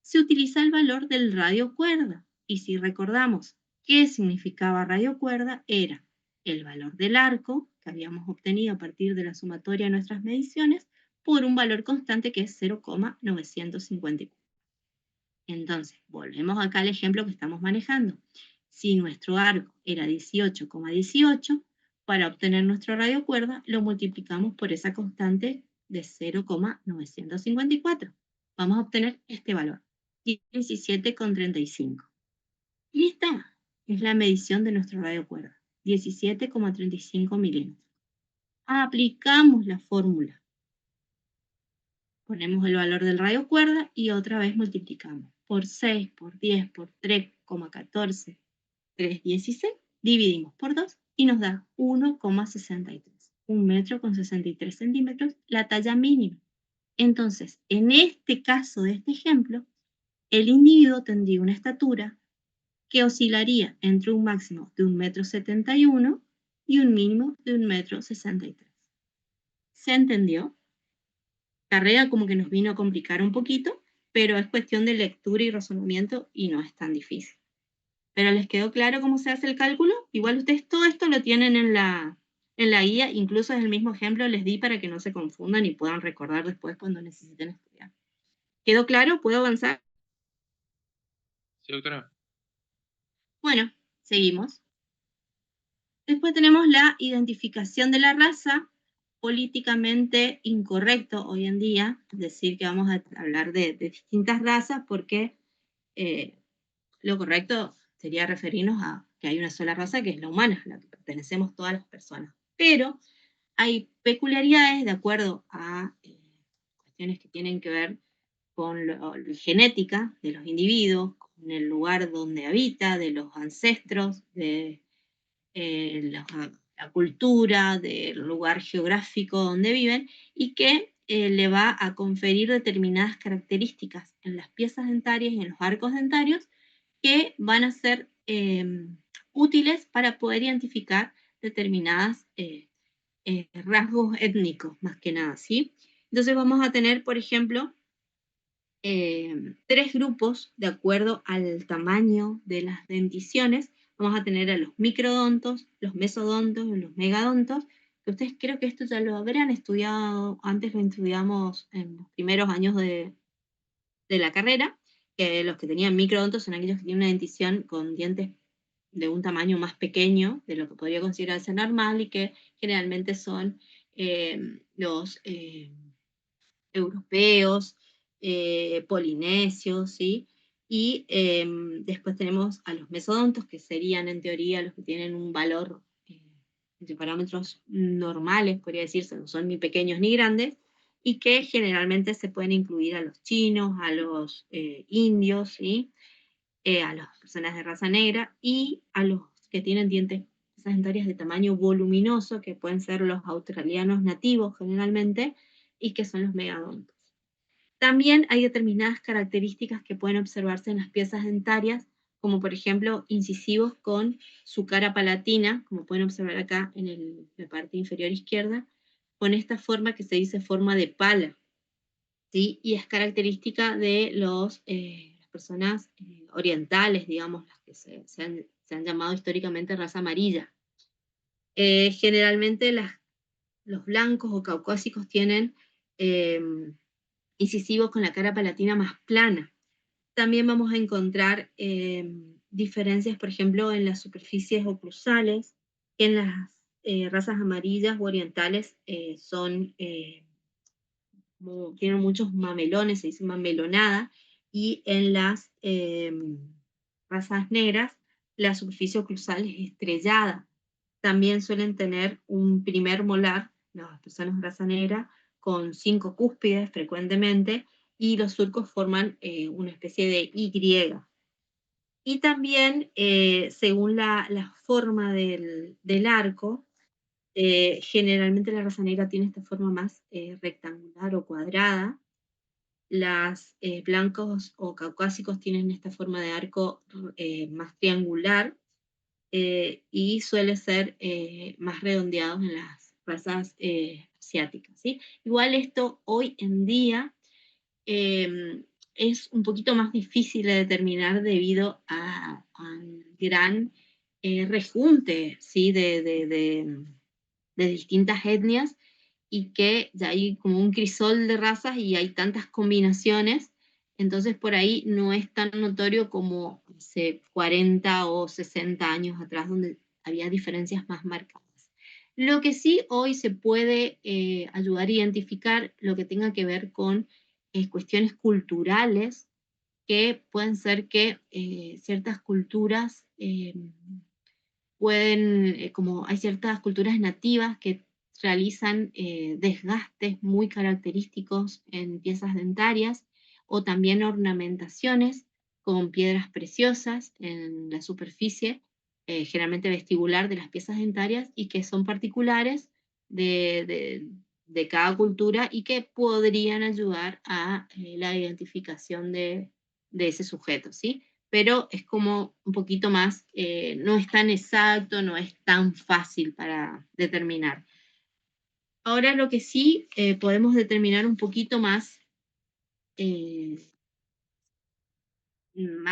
se utiliza el valor del radio cuerda. Y si recordamos qué significaba radio cuerda, era el valor del arco que habíamos obtenido a partir de la sumatoria de nuestras mediciones por un valor constante que es 0,954. Entonces, volvemos acá al ejemplo que estamos manejando. Si nuestro arco era 18,18, para obtener nuestro radio cuerda lo multiplicamos por esa constante de 0,954. Vamos a obtener este valor, 17,35. Y esta es la medición de nuestro radio cuerda, 17,35 milímetros. Aplicamos la fórmula. Ponemos el valor del radio cuerda y otra vez multiplicamos por 6, por 10, por 3,14316, dividimos por 2 y nos da 1,63. 1 metro con 63 centímetros, la talla mínima. Entonces, en este caso de este ejemplo, el individuo tendría una estatura que oscilaría entre un máximo de 1,71 m y un mínimo de 1,63 m. ¿Se entendió? Carrea como que nos vino a complicar un poquito, pero es cuestión de lectura y razonamiento y no es tan difícil. Pero ¿les quedó claro cómo se hace el cálculo? Igual ustedes todo esto lo tienen en la guía, incluso es el mismo ejemplo les di para que no se confundan y puedan recordar después cuando necesiten estudiar. ¿Quedó claro? ¿Puedo avanzar? Sí, doctora. Bueno, seguimos. Después tenemos la identificación de la raza, políticamente incorrecto hoy en día, decir que vamos a hablar de distintas razas porque lo correcto sería referirnos a que hay una sola raza que es la humana, a la que pertenecemos todas las personas. Pero hay peculiaridades de acuerdo a cuestiones que tienen que ver con la genética de los individuos, con el lugar donde habita, de los ancestros, de la cultura, del lugar geográfico donde viven, y que le va a conferir determinadas características en las piezas dentarias y en los arcos dentarios que van a ser útiles para poder identificar determinadas rasgos étnicos, más que nada, ¿sí? Entonces vamos a tener, por ejemplo, 3 grupos de acuerdo al tamaño de las denticiones. Vamos a tener a los microdontos, los mesodontos y los megadontos, que ustedes creo que esto ya lo habrán estudiado, antes lo estudiamos en los primeros años de la carrera, que los que tenían microdontos son aquellos que tienen una dentición con dientes de un tamaño más pequeño de lo que podría considerarse normal y que generalmente son los europeos, polinesios, ¿sí? Y después tenemos a los mesodontos, que serían en teoría los que tienen un valor de parámetros normales, podría decirse, no son ni pequeños ni grandes, y que generalmente se pueden incluir a los chinos, a los indios, ¿sí? A las personas de raza negra y a los que tienen dientes dentarias de tamaño voluminoso, que pueden ser los australianos nativos generalmente, y que son los megadontos. También hay determinadas características que pueden observarse en las piezas dentarias, como por ejemplo incisivos con su cara palatina, como pueden observar acá en la parte inferior izquierda, con esta forma que se dice forma de pala, ¿sí? Y es característica de las personas orientales, digamos, las que se han llamado históricamente raza amarilla. Generalmente los blancos o caucásicos tienen incisivos con la cara palatina más plana. También vamos a encontrar diferencias, por ejemplo, en las superficies oclusales, que en las razas amarillas o orientales tienen muchos mamelones, se dice mamelonada, y en las razas negras la superficie oclusal es estrellada. También suelen tener un primer molar, las personas de raza negra, con 5 cúspides frecuentemente, y los surcos forman una especie de Y. Y también, según la forma del arco, generalmente la raza negra tiene esta forma más rectangular o cuadrada. Las blancos o caucásicos tienen esta forma de arco más triangular, y suele ser más redondeados en las razas asiáticas, ¿sí? Igual esto hoy en día es un poquito más difícil de determinar debido al gran rejunte, ¿sí? de distintas etnias, y que ya hay como un crisol de razas y hay tantas combinaciones, entonces por ahí no es tan notorio como hace 40 o 60 años atrás, donde había diferencias más marcadas. Lo que sí hoy se puede ayudar a identificar lo que tenga que ver con cuestiones culturales, que pueden ser que ciertas culturas como hay ciertas culturas nativas que realizan desgastes muy característicos en piezas dentarias, o también ornamentaciones con piedras preciosas en la superficie, generalmente vestibular de las piezas dentarias, y que son particulares de cada cultura y que podrían ayudar a la identificación de ese sujeto, ¿sí? Pero es como un poquito más, no es tan exacto, no es tan fácil para determinar. Ahora lo que sí podemos determinar un poquito más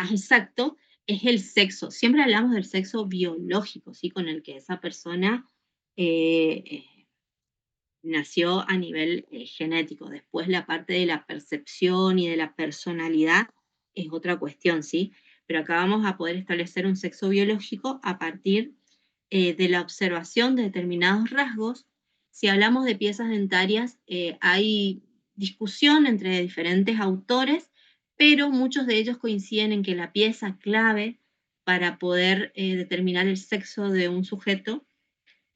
exacto es el sexo. Siempre hablamos del sexo biológico, ¿sí? Con el que esa persona nació a nivel genético. Después la parte de la percepción y de la personalidad es otra cuestión, ¿sí? Pero acá vamos a poder establecer un sexo biológico a partir de la observación de determinados rasgos. Si hablamos de piezas dentarias, hay discusión entre diferentes autores, pero muchos de ellos coinciden en que la pieza clave para poder determinar el sexo de un sujeto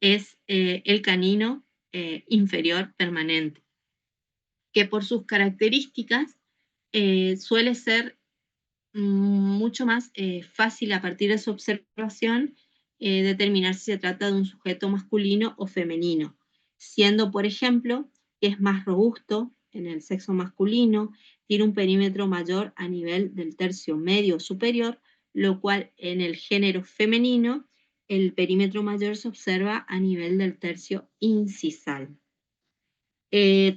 es el canino inferior permanente, que por sus características suele ser mucho más fácil a partir de su observación determinar si se trata de un sujeto masculino o femenino, siendo, por ejemplo, que es más robusto en el sexo masculino, tiene un perímetro mayor a nivel del tercio medio superior, lo cual en el género femenino el perímetro mayor se observa a nivel del tercio incisal.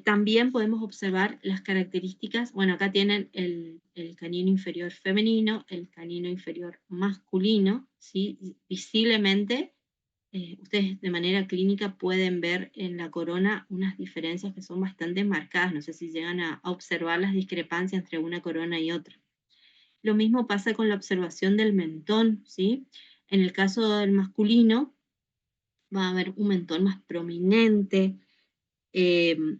También podemos observar las características, bueno, acá tienen el canino inferior femenino, el canino inferior masculino, ¿sí? Visiblemente, ustedes de manera clínica pueden ver en la corona unas diferencias que son bastante marcadas, no sé si llegan a observar las discrepancias entre una corona y otra. Lo mismo pasa con la observación del mentón, ¿sí? En el caso del masculino, va a haber un mentón más prominente,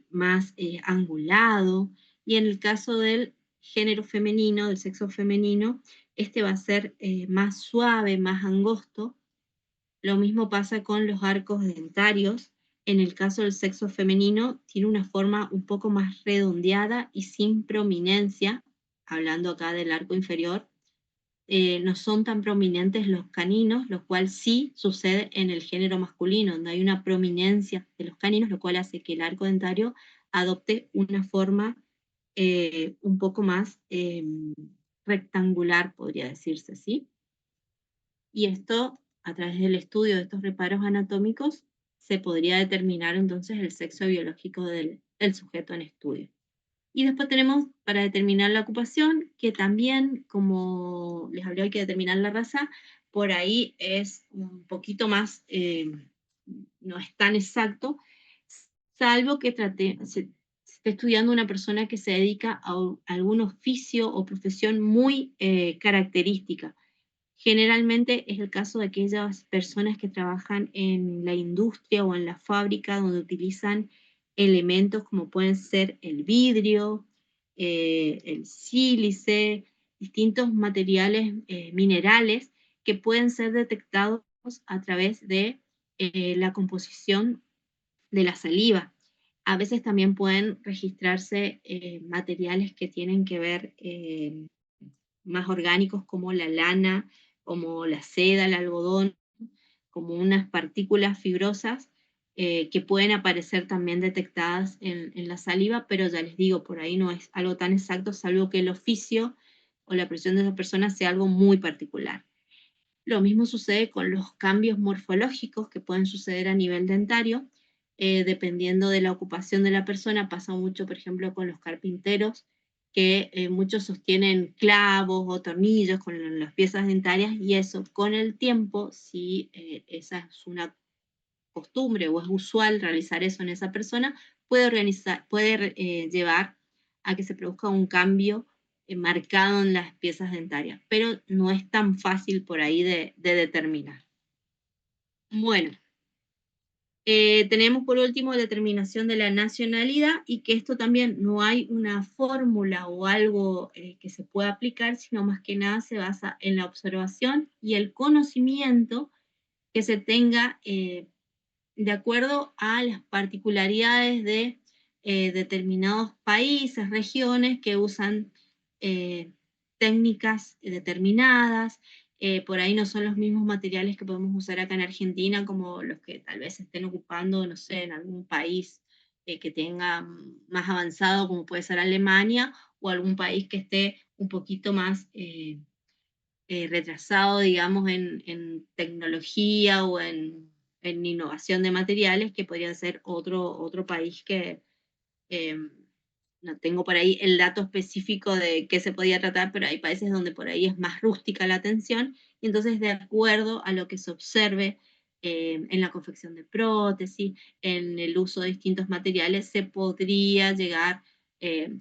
más angulado, y en el caso del género femenino, del sexo femenino, este va a ser más suave, más angosto. Lo mismo pasa con los arcos dentarios. En el caso del sexo femenino, tiene una forma un poco más redondeada y sin prominencia, hablando acá del arco inferior. No son tan prominentes los caninos, lo cual sí sucede en el género masculino, donde hay una prominencia de los caninos, lo cual hace que el arco dentario adopte una forma un poco más rectangular, podría decirse, ¿sí? Y esto, a través del estudio de estos reparos anatómicos, se podría determinar entonces el sexo biológico del sujeto en estudio. Y después tenemos para determinar la ocupación, que también, como les hablé, hay que determinar la raza, por ahí es un poquito más, no es tan exacto, salvo que se esté estudiando una persona que se dedica a algún oficio o profesión muy característica. Generalmente es el caso de aquellas personas que trabajan en la industria o en la fábrica donde utilizan elementos como pueden ser el vidrio, el sílice, distintos materiales minerales que pueden ser detectados a través de la composición de la saliva. A veces también pueden registrarse materiales que tienen que ver más orgánicos como la lana, como la seda, el algodón, como unas partículas fibrosas que pueden aparecer también detectadas en la saliva, pero ya les digo, por ahí no es algo tan exacto, salvo que el oficio o la presión de esa persona sea algo muy particular. Lo mismo sucede con los cambios morfológicos que pueden suceder a nivel dentario, dependiendo de la ocupación de la persona. Pasa mucho, por ejemplo, con los carpinteros, que muchos sostienen clavos o tornillos con las piezas dentarias, y eso con el tiempo, si esa es una costumbre o es usual realizar eso en esa persona, puede llevar a que se produzca un cambio marcado en las piezas dentarias, pero no es tan fácil por ahí de determinar. Bueno, tenemos por último la determinación de la nacionalidad, y que esto también no hay una fórmula o algo que se pueda aplicar, sino más que nada se basa en la observación y el conocimiento que se tenga de acuerdo a las particularidades de determinados países, regiones que usan técnicas determinadas. Por ahí no son los mismos materiales que podemos usar acá en Argentina como los que tal vez estén ocupando, no sé, en algún país que tenga más avanzado, como puede ser Alemania, o algún país que esté un poquito más retrasado, digamos, en tecnología o en innovación de materiales, que podría ser otro país que no tengo por ahí el dato específico de qué se podía tratar, pero hay países donde por ahí es más rústica la atención, y entonces de acuerdo a lo que se observe en la confección de prótesis, en el uso de distintos materiales, se podría llegar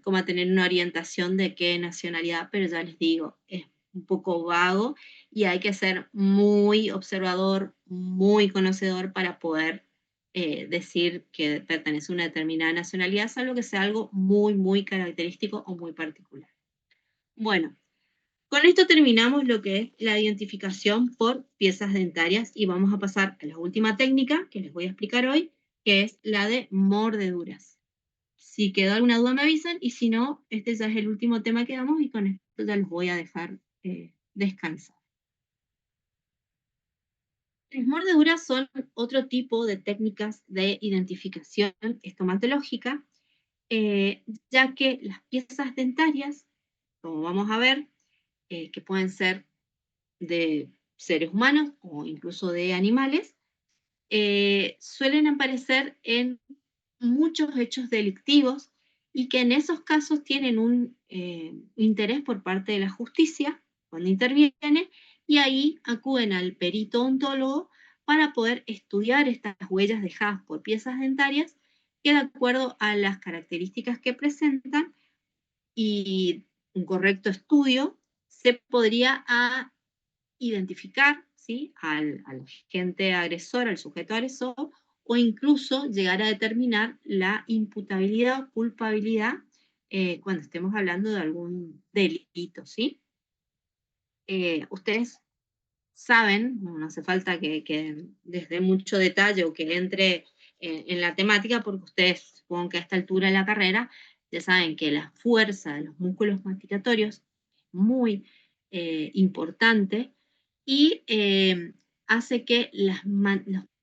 como a tener una orientación de qué nacionalidad, pero ya les digo, es un poco vago y hay que ser muy observador, muy conocedor para poder decir que pertenece a una determinada nacionalidad, salvo que sea algo muy, muy característico o muy particular. Bueno, con esto terminamos lo que es la identificación por piezas dentarias y vamos a pasar a la última técnica que les voy a explicar hoy, que es la de mordeduras. Si quedó alguna duda me avisan y si no, este ya es el último tema que damos y con esto ya los voy a dejar descansar. Las mordeduras son otro tipo de técnicas de identificación estomatológica, ya que las piezas dentarias, como vamos a ver, que pueden ser de seres humanos o incluso de animales, suelen aparecer en muchos hechos delictivos y que en esos casos tienen un interés por parte de la justicia cuando interviene, y ahí acuden al perito odontólogo para poder estudiar estas huellas dejadas por piezas dentarias que de acuerdo a las características que presentan y un correcto estudio se podría identificar, ¿sí?, al agente agresor, al sujeto agresor, o incluso llegar a determinar la imputabilidad o culpabilidad cuando estemos hablando de algún delito, ¿sí? Ustedes saben, no hace falta que les dé mucho detalle o que entre en la temática, porque ustedes, supongo que a esta altura de la carrera, ya saben que la fuerza de los músculos masticatorios es muy importante y hace que los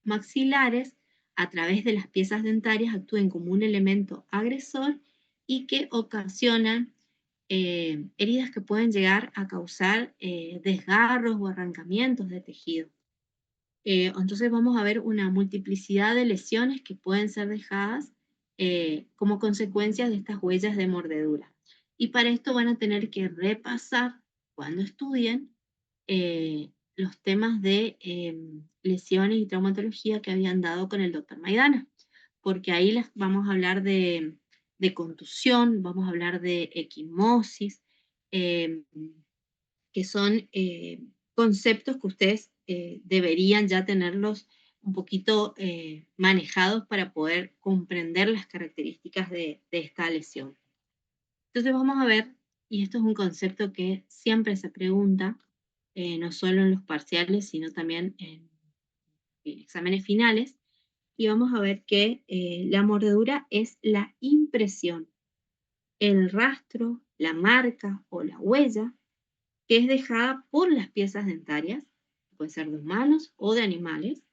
maxilares, a través de las piezas dentarias, actúen como un elemento agresor y que ocasionan heridas que pueden llegar a causar desgarros o arrancamientos de tejido. Entonces vamos a ver una multiplicidad de lesiones que pueden ser dejadas como consecuencia de estas huellas de mordedura. Y para esto van a tener que repasar cuando estudien los temas de lesiones y traumatología que habían dado con el doctor Maidana, porque ahí les vamos a hablar de contusión, vamos a hablar de equimosis, que son conceptos que ustedes deberían ya tenerlos un poquito manejados para poder comprender las características de esta lesión. Entonces vamos a ver, y esto es un concepto que siempre se pregunta, no solo en los parciales, sino también en exámenes finales, y vamos a ver que la mordedura es la impresión, el rastro, la marca o la huella que es dejada por las piezas dentarias, puede ser de humanos o de animales,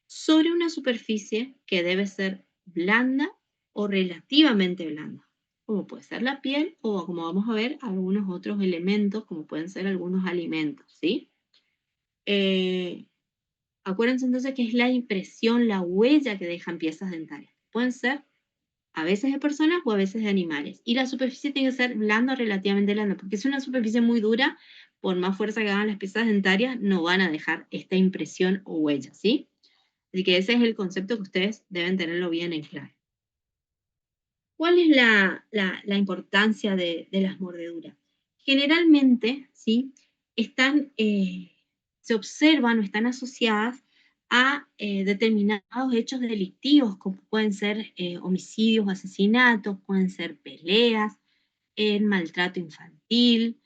sobre una superficie que debe ser blanda o relativamente blanda, como puede ser la piel o, como vamos a ver, algunos otros elementos, como pueden ser algunos alimentos, ¿sí? Acuérdense entonces que es la impresión, la huella que dejan piezas dentarias. Pueden ser a veces de personas o a veces de animales. Y la superficie tiene que ser blanda o relativamente blanda, porque si es una superficie muy dura, por más fuerza que hagan las piezas dentarias, no van a dejar esta impresión o huella, ¿sí? Así que ese es el concepto que ustedes deben tenerlo bien en claro. ¿Cuál es la importancia de las mordeduras? Generalmente, ¿sí?, se observan o están asociadas a determinados hechos delictivos, como pueden ser homicidios, asesinatos, pueden ser peleas, maltrato infantil,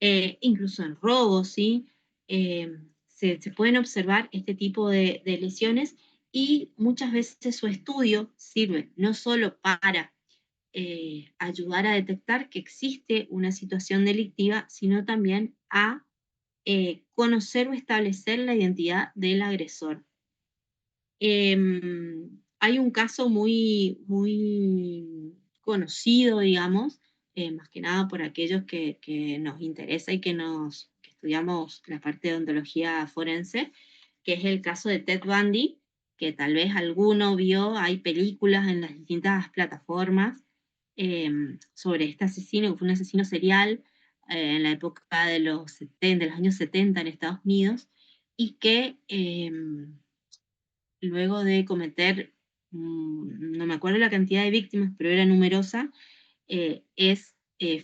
incluso en robos, ¿sí? Se pueden observar este tipo de lesiones y muchas veces su estudio sirve no solo para ayudar a detectar que existe una situación delictiva, sino también a conocer o establecer la identidad del agresor. Hay un caso muy, muy conocido, digamos, más que nada por aquellos que nos interesa y que estudiamos la parte de odontología forense, que es el caso de Ted Bundy, que tal vez alguno vio, hay películas en las distintas plataformas sobre este asesino, que fue un asesino serial en la época de los años 70 en Estados Unidos, y que luego de cometer, no me acuerdo la cantidad de víctimas, pero era numerosa,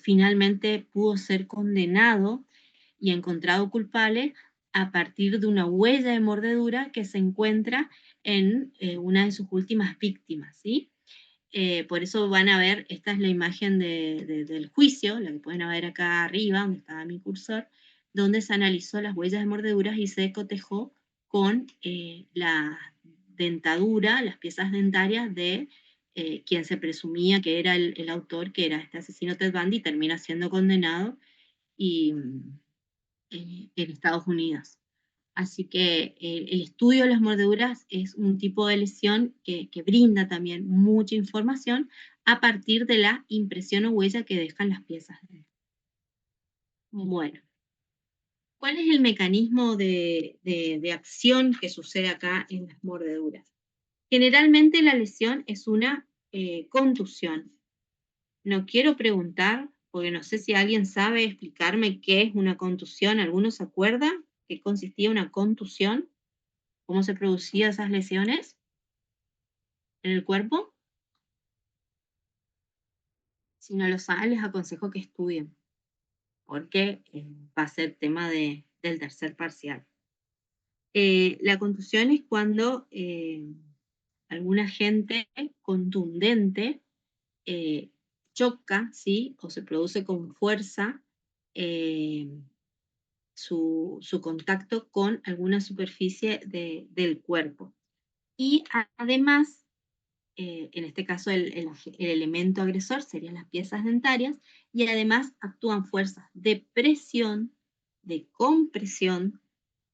finalmente pudo ser condenado y encontrado culpable a partir de una huella de mordedura que se encuentra en una de sus últimas víctimas, ¿sí? Por eso van a ver, esta es la imagen del juicio, la que pueden ver acá arriba, donde está mi cursor, donde se analizó las huellas de mordeduras y se cotejó con la dentadura, las piezas dentarias de quien se presumía que era el autor, que era este asesino Ted Bundy, termina siendo condenado y, en Estados Unidos. Así que el estudio de las mordeduras es un tipo de lesión que brinda también mucha información a partir de la impresión o huella que dejan las piezas. Bueno, ¿cuál es el mecanismo de acción que sucede acá en las mordeduras? Generalmente la lesión es una contusión. No quiero preguntar, porque no sé si alguien sabe explicarme qué es una contusión. ¿Alguno se acuerda qué consistía una contusión? ¿Cómo se producían esas lesiones en el cuerpo? Si no lo saben, les aconsejo que estudien, porque va a ser tema del tercer parcial. La contusión es cuando algún agente contundente choca, ¿sí? O se produce con fuerza su contacto con alguna superficie del cuerpo. Y además, en este caso el elemento agresor serían las piezas dentarias, y además actúan fuerzas de presión, de compresión,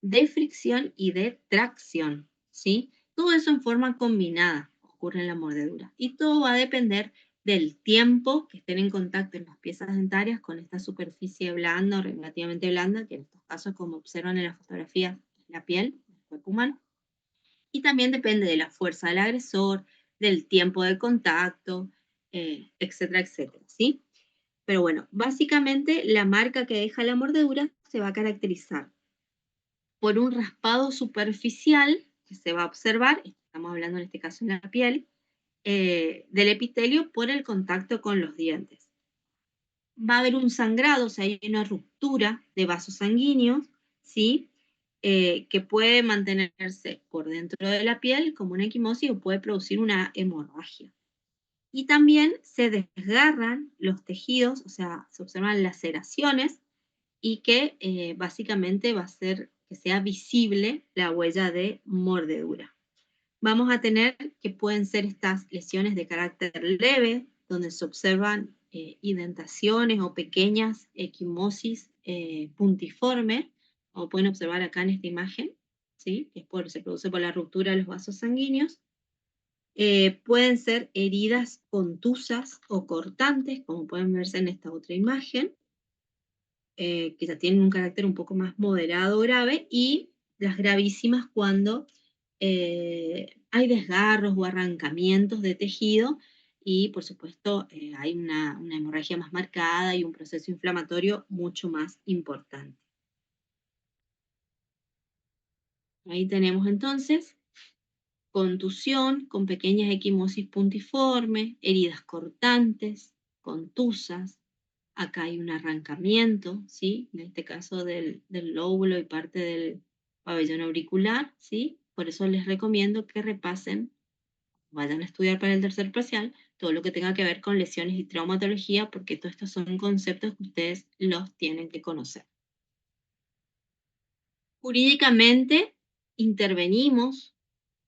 de fricción y de tracción, ¿sí? Todo eso en forma combinada ocurre en la mordedura, y todo va a depender del tiempo que estén en contacto en las piezas dentarias con esta superficie blanda o relativamente blanda, que en estos casos, como observan en la fotografía, es la piel del cuerpo humano. Y también depende de la fuerza del agresor, del tiempo de contacto, etcétera, etcétera, ¿sí? Pero bueno, básicamente la marca que deja la mordedura se va a caracterizar por un raspado superficial que se va a observar, estamos hablando en este caso en la piel, del epitelio por el contacto con los dientes. Va a haber un sangrado, o sea, hay una ruptura de vasos sanguíneos, ¿sí? Que puede mantenerse por dentro de la piel como una equimosis o puede producir una hemorragia. Y también se desgarran los tejidos, o sea, se observan laceraciones y que básicamente va a hacer que sea visible la huella de mordedura. Vamos a tener que pueden ser estas lesiones de carácter leve, donde se observan indentaciones o pequeñas equimosis puntiformes, como pueden observar acá en esta imagen, ¿sí? Se produce por la ruptura de los vasos sanguíneos. Pueden ser heridas contusas o cortantes, como pueden verse en esta otra imagen, que ya tienen un carácter un poco más moderado o grave, y las gravísimas cuando hay desgarros o arrancamientos de tejido y, por supuesto, hay una hemorragia más marcada y un proceso inflamatorio mucho más importante. Ahí tenemos entonces contusión con pequeñas equimosis puntiformes, heridas cortantes, contusas. Acá hay un arrancamiento, ¿sí? En este caso del lóbulo y parte del pabellón auricular, ¿sí? Por eso les recomiendo que repasen, vayan a estudiar para el tercer parcial, todo lo que tenga que ver con lesiones y traumatología, porque todos estos son conceptos que ustedes los tienen que conocer. Jurídicamente intervenimos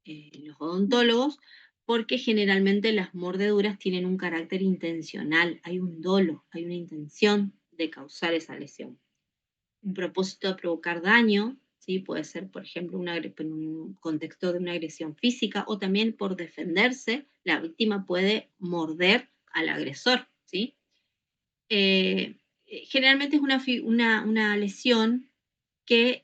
los odontólogos porque generalmente las mordeduras tienen un carácter intencional, hay un dolo, hay una intención de causar esa lesión. Un propósito de provocar daño, ¿sí? Puede ser, por ejemplo, en un contexto de una agresión física, o también por defenderse, la víctima puede morder al agresor, ¿sí? Generalmente es una lesión que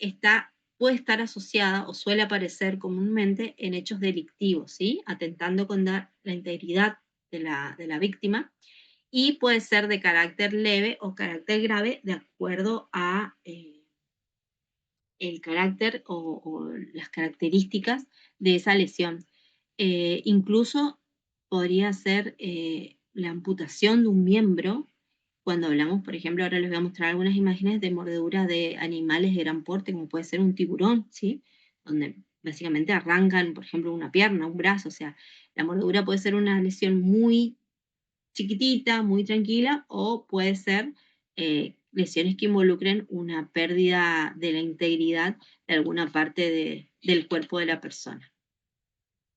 puede estar asociada o suele aparecer comúnmente en hechos delictivos, ¿sí? Atentando contra la integridad de la víctima, y puede ser de carácter leve o carácter grave de acuerdo a el carácter o las características de esa lesión. Incluso podría ser la amputación de un miembro. Cuando hablamos, por ejemplo, ahora les voy a mostrar algunas imágenes de mordedura de animales de gran porte, como puede ser un tiburón, ¿sí? Donde básicamente arrancan, por ejemplo, una pierna, un brazo. O sea, la mordedura puede ser una lesión muy chiquitita, muy tranquila, o puede ser lesiones que involucren una pérdida de la integridad de alguna parte del cuerpo de la persona.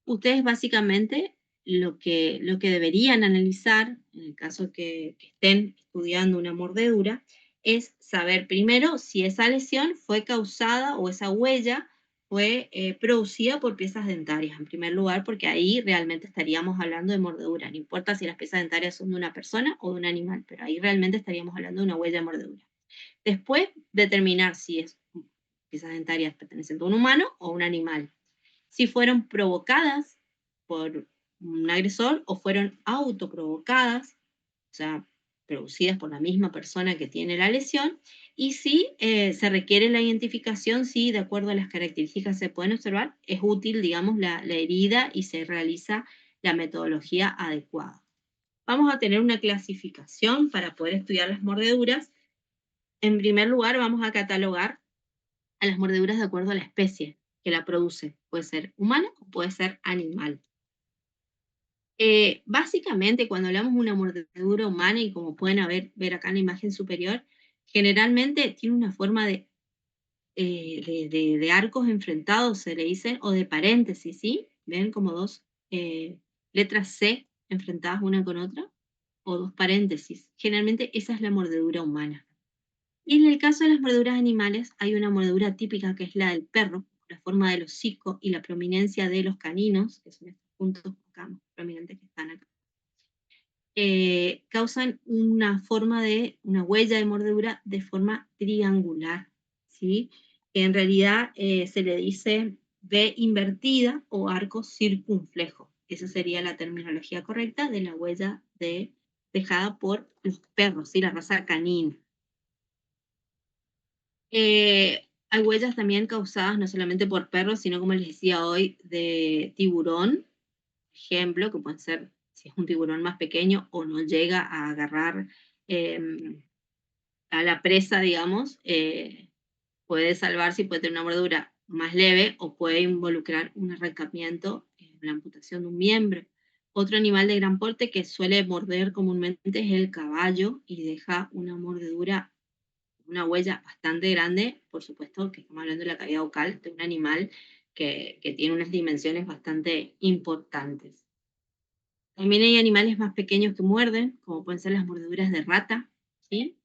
Ustedes básicamente lo que deberían analizar, en el caso que estén estudiando una mordedura, es saber primero si esa lesión fue causada o esa huella fue producida por piezas dentarias, en primer lugar, porque ahí realmente estaríamos hablando de mordedura. No importa si las piezas dentarias son de una persona o de un animal, pero ahí realmente estaríamos hablando de una huella de mordedura. Después, determinar si es piezas dentarias pertenecientes a un humano o un animal. Si fueron provocadas por un agresor o fueron autoprovocadas, o sea, producidas por la misma persona que tiene la lesión, y si se requiere la identificación, si de acuerdo a las características se pueden observar, es útil, digamos, la herida y se realiza la metodología adecuada. Vamos a tener una clasificación para poder estudiar las mordeduras. En primer lugar, vamos a catalogar a las mordeduras de acuerdo a la especie que la produce. Puede ser humana o puede ser animal. Básicamente, cuando hablamos de una mordedura humana, y como pueden ver acá en la imagen superior, generalmente tiene una forma de arcos enfrentados, se le dice, o de paréntesis, ¿sí? ¿Ven como dos letras C enfrentadas una con otra? O dos paréntesis. Generalmente esa es la mordedura humana. Y en el caso de las mordeduras animales, hay una mordedura típica que es la del perro, la forma del hocico y la prominencia de los caninos, que son estos puntos acá más prominentes que están acá. Causan una huella de mordedura de forma triangular, ¿sí? En realidad se le dice V invertida o arco circunflejo. Esa sería la terminología correcta de la huella dejada por los perros, ¿sí? La raza canina. Hay huellas también causadas no solamente por perros, sino como les decía hoy, de tiburón, ejemplo, que pueden ser si es un tiburón más pequeño o no llega a agarrar a la presa, digamos, puede salvarse y puede tener una mordedura más leve o puede involucrar un arrancamiento, la amputación de un miembro. Otro animal de gran porte que suele morder comúnmente es el caballo y deja una mordedura, una huella bastante grande, por supuesto que estamos hablando de la cavidad bucal de un animal que tiene unas dimensiones bastante importantes. También hay animales más pequeños que muerden, como pueden ser las mordeduras de rata, ¿sí?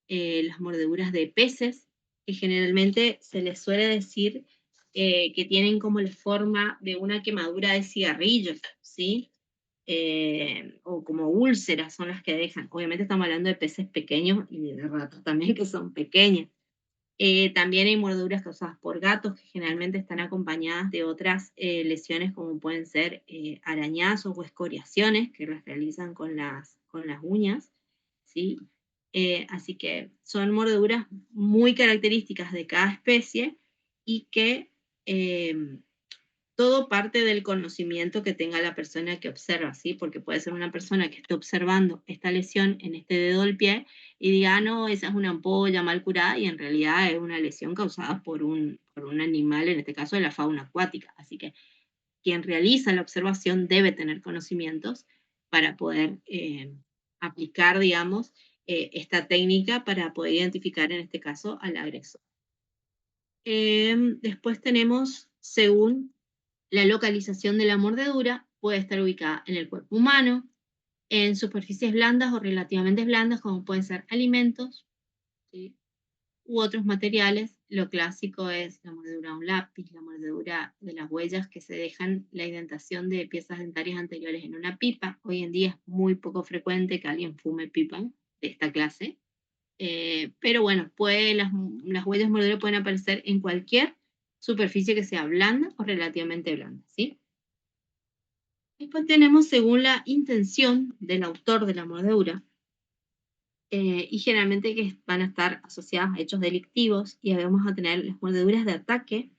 Las mordeduras de peces, que generalmente se les suele decir que tienen como la forma de una quemadura de cigarrillos, ¿sí? O como úlceras son las que dejan. Obviamente estamos hablando de peces pequeños y de ratas también que son pequeñas. También hay mordeduras causadas por gatos que generalmente están acompañadas de otras lesiones como pueden ser arañazos o escoriaciones que las realizan con las uñas, ¿sí? Así que son mordeduras muy características de cada especie y que todo parte del conocimiento que tenga la persona que observa, ¿sí? Porque puede ser una persona que esté observando esta lesión en este dedo del pie y diga, no, esa es una ampolla mal curada, y en realidad es una lesión causada por un animal, en este caso de la fauna acuática. Así que quien realiza la observación debe tener conocimientos para poder aplicar, digamos, esta técnica para poder identificar en este caso al agresor. Después tenemos, según la localización de la mordedura, puede estar ubicada en el cuerpo humano, en superficies blandas o relativamente blandas, como pueden ser alimentos, ¿sí? U otros materiales. Lo clásico es la mordedura de un lápiz, la mordedura de las huellas que se dejan la indentación de piezas dentarias anteriores en una pipa. Hoy en día es muy poco frecuente que alguien fume pipa de esta clase. Pero bueno, las huellas mordeduras pueden aparecer en cualquier superficie que sea blanda o relativamente blanda, ¿sí? Después tenemos, según la intención del autor de la mordedura, y generalmente que van a estar asociadas a hechos delictivos, y vamos a tener las mordeduras de ataque,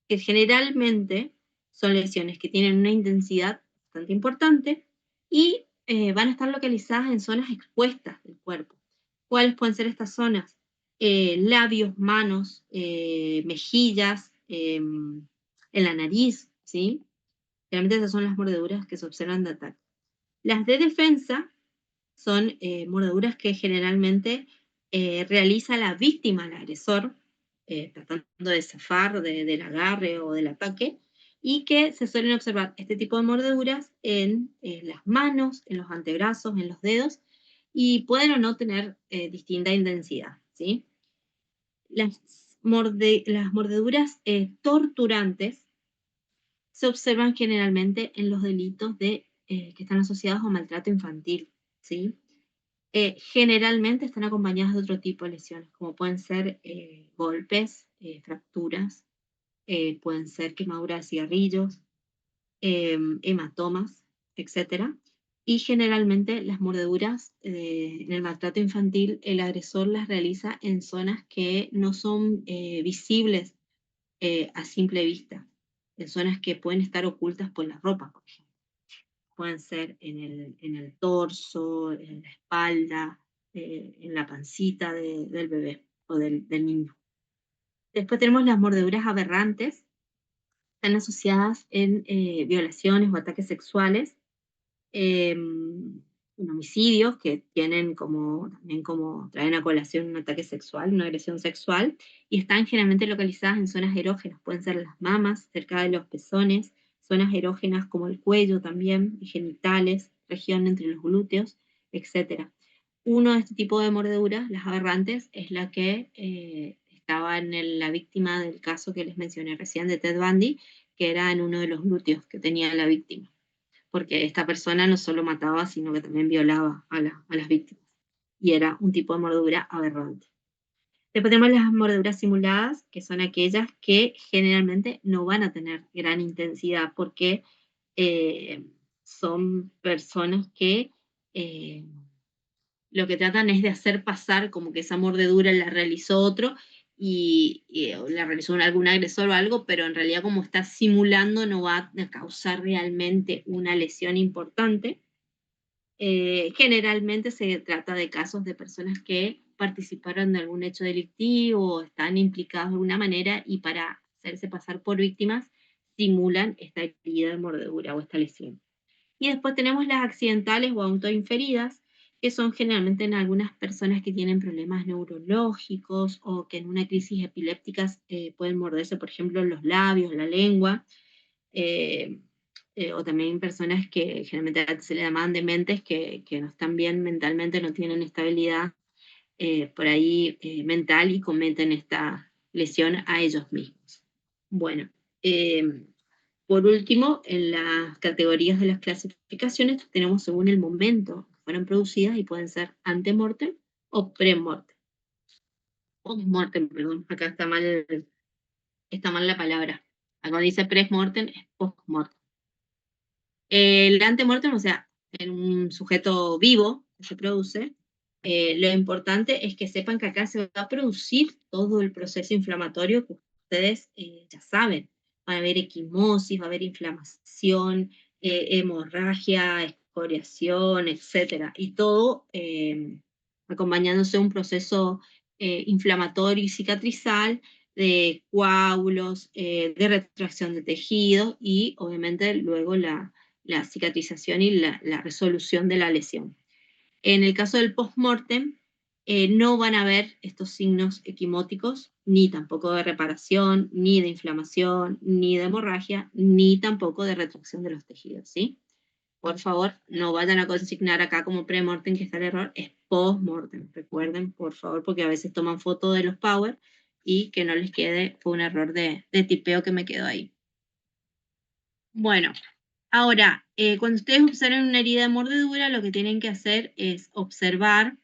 que generalmente son lesiones que tienen una intensidad bastante importante y van a estar localizadas en zonas expuestas del cuerpo. ¿Cuáles pueden ser estas zonas? Labios, manos, mejillas, en la nariz, ¿sí? Realmente esas son las mordeduras que se observan de ataque. Las de defensa son mordeduras que generalmente realiza la víctima, el agresor, tratando de zafar del agarre o del ataque, y que se suelen observar este tipo de mordeduras en las manos, en los antebrazos, en los dedos, y pueden o no tener distinta intensidad, ¿sí? Las mordeduras torturantes se observan generalmente en los delitos que están asociados a maltrato infantil, ¿sí? Generalmente están acompañadas de otro tipo de lesiones, como pueden ser golpes, fracturas, pueden ser quemaduras de cigarrillos, hematomas, etc. Y generalmente las mordeduras en el maltrato infantil, el agresor las realiza en zonas que no son visibles a simple vista, en zonas que pueden estar ocultas por la ropa, por ejemplo. Pueden ser en el torso, en la espalda, en la pancita del bebé o del niño. Después tenemos las mordeduras aberrantes, están asociadas en violaciones o ataques sexuales, en homicidios que tienen también como traen a colación un ataque sexual, una agresión sexual, y están generalmente localizadas en zonas erógenas, pueden ser las mamas, cerca de los pezones, zonas erógenas como el cuello también, y genitales, región entre los glúteos, etc. Uno de este tipo de mordeduras, las aberrantes, es la que estaba en la víctima del caso que les mencioné recién de Ted Bundy, que era en uno de los glúteos que tenía la víctima, porque esta persona no solo mataba, sino que también violaba a las víctimas, y era un tipo de mordedura aberrante. Después tenemos las mordeduras simuladas, que son aquellas que generalmente no van a tener gran intensidad, porque son personas que lo que tratan es de hacer pasar como que esa mordedura la realizó otro, y la realizó algún agresor o algo, pero en realidad como está simulando no va a causar realmente una lesión importante. Generalmente se trata de casos de personas que participaron de algún hecho delictivo o están implicados de alguna manera, y para hacerse pasar por víctimas simulan esta herida de mordedura o esta lesión. Y después tenemos las accidentales o autoinferidas, que son generalmente en algunas personas que tienen problemas neurológicos o que en una crisis epiléptica pueden morderse, por ejemplo, los labios, la lengua, o también personas que generalmente se le llaman dementes, que no están bien mentalmente, no tienen estabilidad por ahí mental, y cometen esta lesión a ellos mismos. Bueno, por último, en las categorías de las clasificaciones tenemos según el momento que fueron producidas, y pueden ser antemortem o premortem. Postmortem, perdón, acá está mal la palabra. Acá dice premortem, es postmortem. El antemortem, o sea, en un sujeto vivo que se produce, lo importante es que sepan que acá se va a producir todo el proceso inflamatorio que ustedes ya saben. Va a haber equimosis, va a haber inflamación, hemorragia, excoriación, etc. Y todo acompañándose de un proceso inflamatorio y cicatrizal, de coágulos, de retracción de tejido, y obviamente luego la cicatrización y la resolución de la lesión. En el caso del postmortem, no van a haber estos signos equimóticos, ni tampoco de reparación, ni de inflamación, ni de hemorragia, ni tampoco de retracción de los tejidos, ¿sí? Por favor, no vayan a consignar acá como premortem, que está el error, es postmortem. Recuerden, por favor, porque a veces toman fotos de los power y que no les quede, fue un error de tipeo que me quedó ahí. Bueno, ahora, cuando ustedes observen una herida de mordedura, lo que tienen que hacer es observar,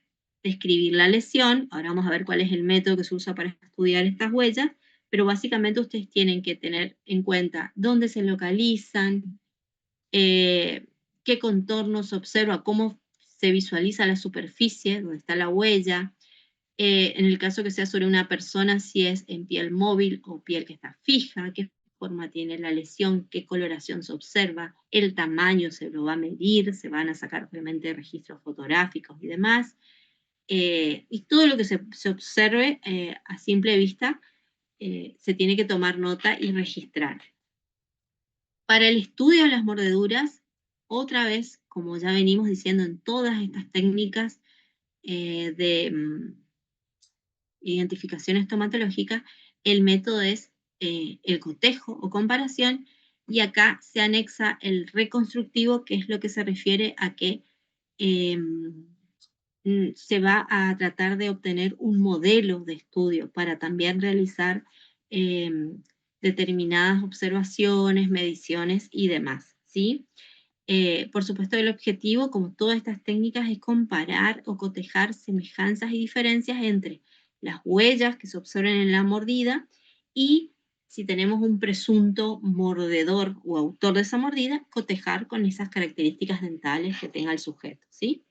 describir la lesión. Ahora vamos a ver cuál es el método que se usa para estudiar estas huellas, pero básicamente ustedes tienen que tener en cuenta dónde se localizan, qué contornos se observa, cómo se visualiza la superficie donde está la huella. En el caso que sea sobre una persona, si es en piel móvil o piel que está fija, qué forma tiene la lesión, qué coloración se observa, el tamaño se lo va a medir, se van a sacar obviamente registros fotográficos y demás. Y todo lo que se observe a simple vista se tiene que tomar nota y registrar. Para el estudio de las mordeduras, otra vez, como ya venimos diciendo en todas estas técnicas de identificación estomatológica, el método es el cotejo o comparación, y acá se anexa el reconstructivo, que es lo que se refiere a que se va a tratar de obtener un modelo de estudio para también realizar determinadas observaciones, mediciones y demás, ¿sí? Por supuesto, el objetivo, como todas estas técnicas, es comparar o cotejar semejanzas y diferencias entre las huellas que se observan en la mordida y, si tenemos un presunto mordedor o autor de esa mordida, cotejar con esas características dentales que tenga el sujeto, ¿sí?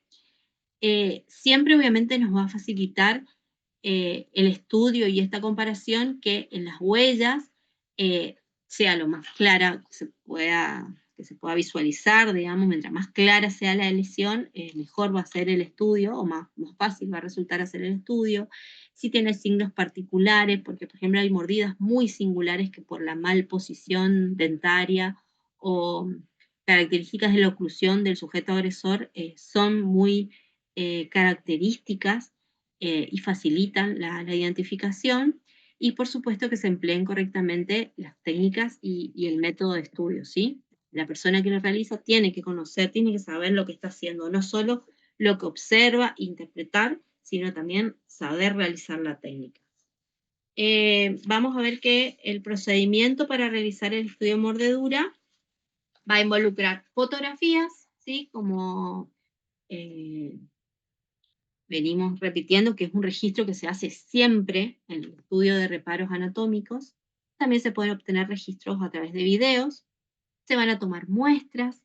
Siempre obviamente nos va a facilitar el estudio y esta comparación que en las huellas sea lo más clara que se pueda visualizar, digamos. Mientras más clara sea la lesión, mejor va a ser el estudio, o más fácil va a resultar hacer el estudio. Si tiene signos particulares, porque por ejemplo hay mordidas muy singulares que por la mal posición dentaria o características de la oclusión del sujeto agresor son muy características y facilitan la identificación, y por supuesto que se empleen correctamente las técnicas y el método de estudio, ¿sí? La persona que lo realiza tiene que conocer, tiene que saber lo que está haciendo, no solo lo que observa, interpretar, sino también saber realizar la técnica. Vamos a ver que el procedimiento para realizar el estudio de mordedura va a involucrar fotografías, ¿sí? Como venimos repitiendo, que es un registro que se hace siempre en el estudio de reparos anatómicos. También se pueden obtener registros a través de videos, se van a tomar muestras,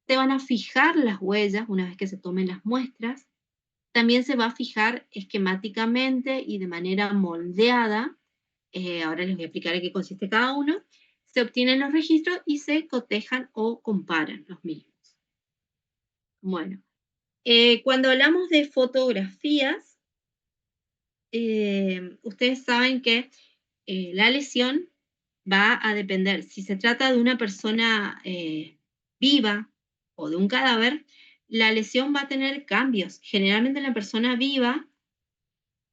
se van a fijar las huellas una vez que se tomen las muestras, también se va a fijar esquemáticamente y de manera moldeada, ahora les voy a explicar en qué consiste cada uno, se obtienen los registros y se cotejan o comparan los mismos. Bueno, cuando hablamos de fotografías, ustedes saben que la lesión va a depender, si se trata de una persona viva o de un cadáver, la lesión va a tener cambios. Generalmente la persona viva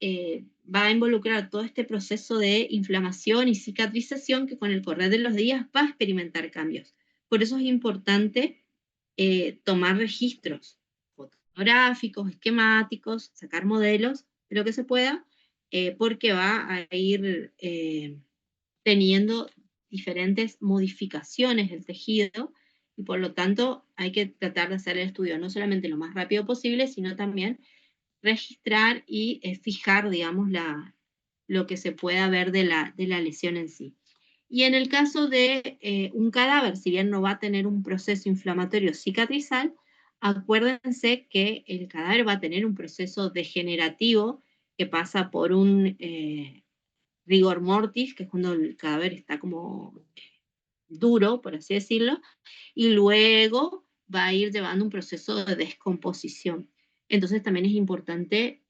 va a involucrar todo este proceso de inflamación y cicatrización que con el correr de los días va a experimentar cambios. Por eso es importante tomar registros fotográficos, esquemáticos, sacar modelos de lo que se pueda, porque va a ir teniendo diferentes modificaciones del tejido, y por lo tanto hay que tratar de hacer el estudio no solamente lo más rápido posible, sino también registrar y fijar, digamos, lo que se pueda ver de la lesión en sí. Y en el caso de un cadáver, si bien no va a tener un proceso inflamatorio cicatrizal, acuérdense que el cadáver va a tener un proceso degenerativo que pasa por un rigor mortis, que es cuando el cadáver está como duro, por así decirlo, y luego va a ir llevando un proceso de descomposición. Entonces también es importante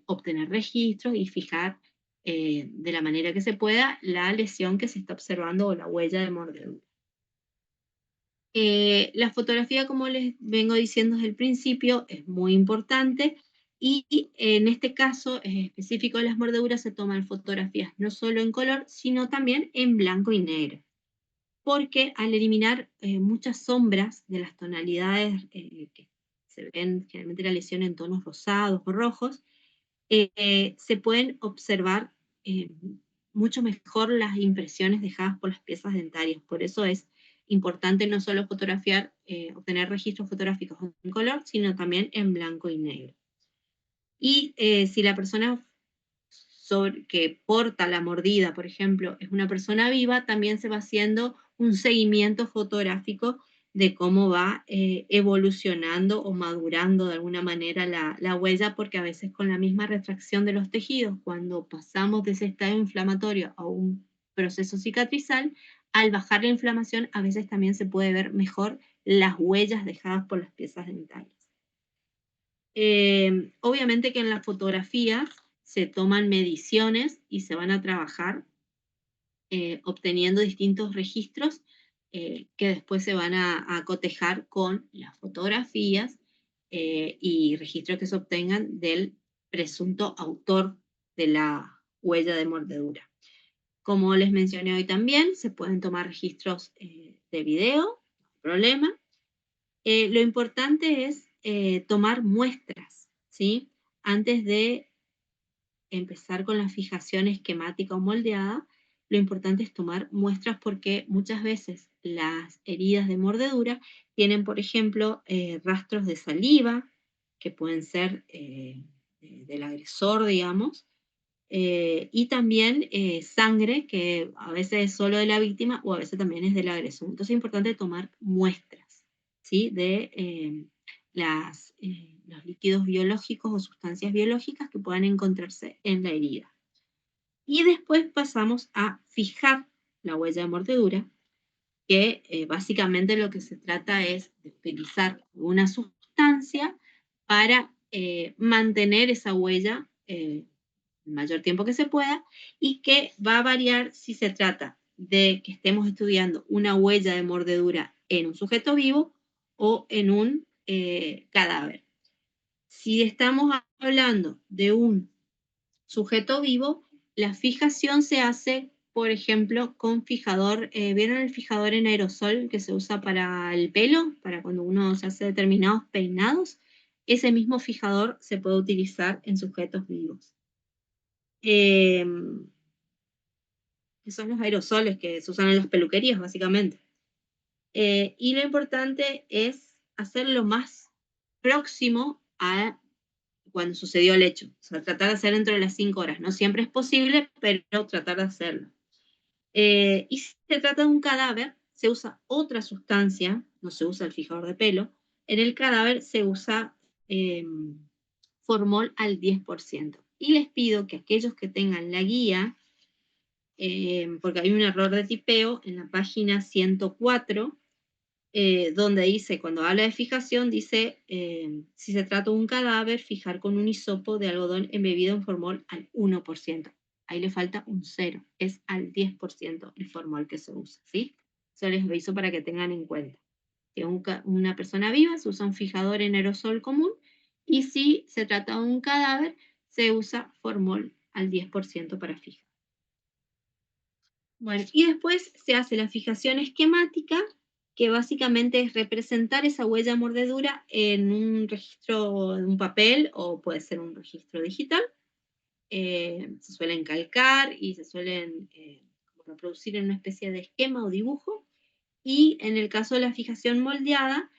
obtener registros y fijar de la manera que se pueda la lesión que se está observando o la huella de mordedura. La fotografía, como les vengo diciendo desde el principio, es muy importante, y en este caso específico de las mordeduras se toman fotografías no solo en color, sino también en blanco y negro, porque al eliminar muchas sombras de las tonalidades que se ven generalmente la lesión en tonos rosados o rojos, se pueden observar mucho mejor las impresiones dejadas por las piezas dentarias. Por eso es importante no solo fotografiar, obtener registros fotográficos en color, sino también en blanco y negro. Y si la persona que porta la mordida, por ejemplo, es una persona viva, también se va haciendo un seguimiento fotográfico de cómo va evolucionando o madurando de alguna manera la huella, porque a veces con la misma retracción de los tejidos, cuando pasamos de ese estado inflamatorio a un proceso cicatrizal, al bajar la inflamación, a veces también se puede ver mejor las huellas dejadas por las piezas dentarias. Obviamente que en las fotografías se toman mediciones y se van a trabajar obteniendo distintos registros que después se van a cotejar con las fotografías y registros que se obtengan del presunto autor de la huella de mordedura. Como les mencioné hoy también, se pueden tomar registros de video, no hay problema. Lo importante es tomar muestras, ¿sí? Antes de empezar con la fijación esquemática o moldeada, lo importante es tomar muestras porque muchas veces las heridas de mordedura tienen, por ejemplo, rastros de saliva, que pueden ser del agresor, digamos, y también sangre, que a veces es solo de la víctima o a veces también es del agresor. Entonces es importante tomar muestras, ¿sí? De los líquidos biológicos o sustancias biológicas que puedan encontrarse en la herida. Y después pasamos a fijar la huella de mordedura, que básicamente lo que se trata es de utilizar una sustancia para mantener esa huella el mayor tiempo que se pueda, y que va a variar si se trata de que estemos estudiando una huella de mordedura en un sujeto vivo o en un cadáver. Si estamos hablando de un sujeto vivo, la fijación se hace, por ejemplo, con fijador. ¿Vieron el fijador en aerosol que se usa para el pelo, para cuando uno se hace determinados peinados? Ese mismo fijador se puede utilizar en sujetos vivos. Que son los aerosoles que se usan en las peluquerías, básicamente. Y lo importante es hacerlo más próximo a cuando sucedió el hecho. O sea, tratar de hacer dentro de las 5 horas. No siempre es posible, pero tratar de hacerlo. Y si se trata de un cadáver, se usa otra sustancia, no se usa el fijador de pelo. En el cadáver se usa formol al 10%. Y les pido que aquellos que tengan la guía, porque hay un error de tipeo en la página 104, donde dice, cuando habla de fijación, dice, si se trata de un cadáver, fijar con un hisopo de algodón embebido en formol al 1%. Ahí le falta un 0, es al 10% el formol que se usa, ¿sí? Eso les aviso para que tengan en cuenta. Si es una persona viva, se usa un fijador en aerosol común, y si se trata de un cadáver, se usa formol al 10% para fijar. Bueno, y después se hace la fijación esquemática, que básicamente es representar esa huella mordedura en un registro de un papel o puede ser un registro digital. Se suelen calcar y se suelen reproducir en una especie de esquema o dibujo. Y en el caso de la fijación moldeada,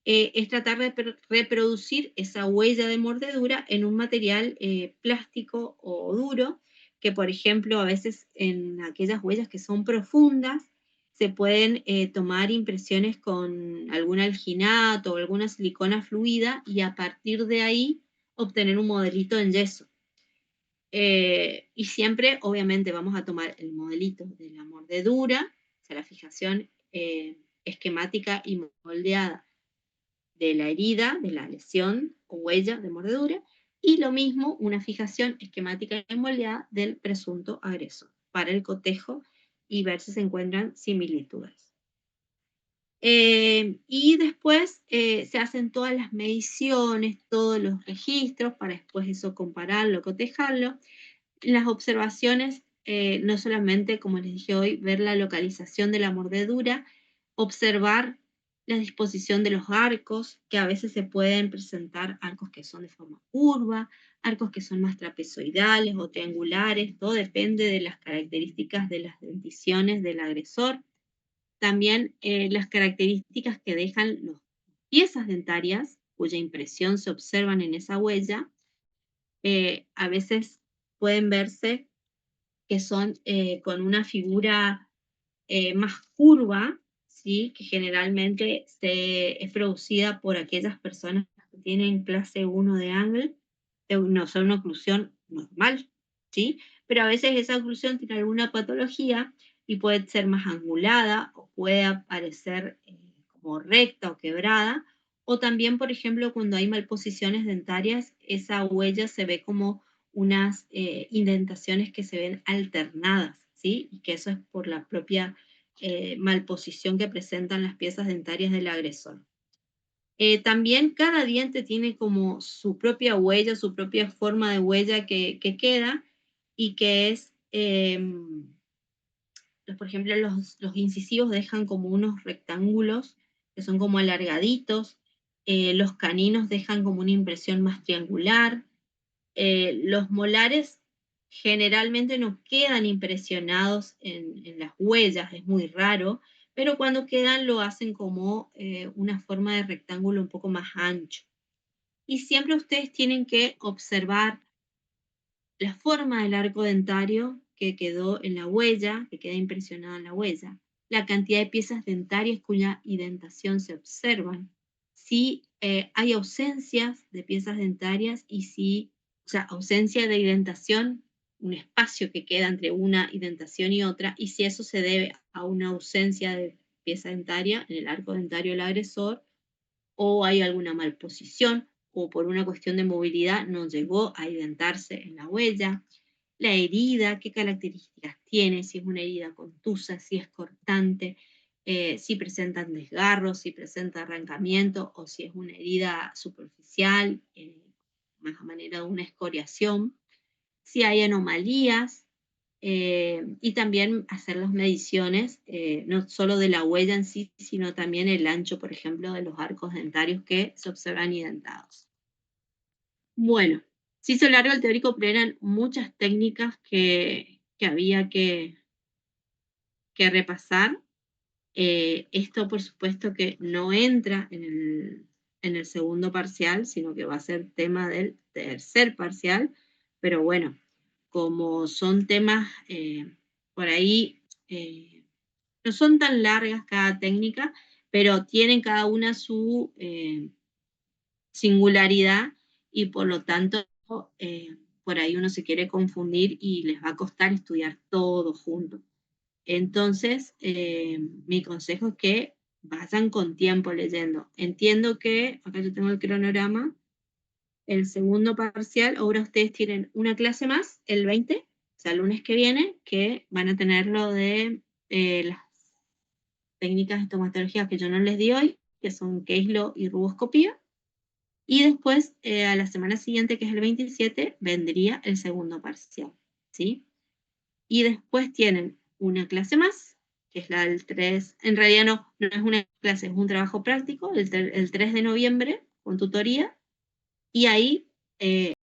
es tratar de reproducir esa huella de mordedura en un material plástico o duro, que por ejemplo a veces en aquellas huellas que son profundas se pueden tomar impresiones con algún alginato o alguna silicona fluida y a partir de ahí obtener un modelito en yeso. Y siempre obviamente vamos a tomar el modelito de la mordedura, o sea, la fijación esquemática y moldeada de la herida, de la lesión o huella de mordedura, y lo mismo una fijación esquemática y moldeada del presunto agresor para el cotejo y ver si se encuentran similitudes. Y después se hacen todas las mediciones, todos los registros para después eso compararlo, cotejarlo. Las observaciones, no solamente, como les dije hoy, ver la localización de la mordedura, observar la disposición de los arcos, que a veces se pueden presentar arcos que son de forma curva, arcos que son más trapezoidales o triangulares, todo depende de las características de las denticiones del agresor. También las características que dejan las piezas dentarias, cuya impresión se observan en esa huella, a veces pueden verse que son con una figura más curva, ¿sí? Que generalmente es producida por aquellas personas que tienen clase 1 de Angle, no son una oclusión normal, ¿sí? Pero a veces esa oclusión tiene alguna patología y puede ser más angulada o puede aparecer como recta o quebrada, o también, por ejemplo, cuando hay malposiciones dentarias, esa huella se ve como unas indentaciones que se ven alternadas, ¿sí? Y que eso es por la propia malposición que presentan las piezas dentarias del agresor. También cada diente tiene como su propia huella, su propia forma de huella que queda y que es, por ejemplo, los incisivos dejan como unos rectángulos que son como alargaditos, los caninos dejan como una impresión más triangular, los molares generalmente no quedan impresionados en las huellas, es muy raro, pero cuando quedan lo hacen como una forma de rectángulo un poco más ancho. Y siempre ustedes tienen que observar la forma del arco dentario que quedó en la huella, que queda impresionada en la huella, la cantidad de piezas dentarias cuya indentación se observan, si hay ausencias de piezas dentarias y si, o sea, ausencia de indentación, un espacio que queda entre una indentación y otra, y si eso se debe a una ausencia de pieza dentaria en el arco dentario del agresor, o hay alguna malposición, o por una cuestión de movilidad no llegó a identarse en la huella, la herida, qué características tiene, si es una herida contusa, si es cortante, si presentan desgarros, si presenta arrancamiento, o si es una herida superficial, más a manera de una escoriación, si hay anomalías, y también hacer las mediciones, no solo de la huella en sí, sino también el ancho, por ejemplo, de los arcos dentarios que se observan identados. Bueno, se hizo largo el teórico, pero eran muchas técnicas que había que repasar. Esto, por supuesto, que no entra en el segundo parcial, sino que va a ser tema del tercer parcial, pero bueno, como son temas por ahí, no son tan largas cada técnica, pero tienen cada una su singularidad y por lo tanto por ahí uno se quiere confundir y les va a costar estudiar todo junto. Entonces, mi consejo es que vayan con tiempo leyendo. Entiendo que, acá yo tengo el cronograma, el segundo parcial, ahora ustedes tienen una clase más, el 20, o sea, el lunes que viene, que van a tener lo de las técnicas de estomatología que yo no les di hoy, que son Keislo y ruboscopía. Y después, a la semana siguiente, que es el 27, vendría el segundo parcial, ¿sí? Y después tienen una clase más, que es la del 3, en realidad no es una clase, es un trabajo práctico, el 3 de noviembre, con tutoría, y ahí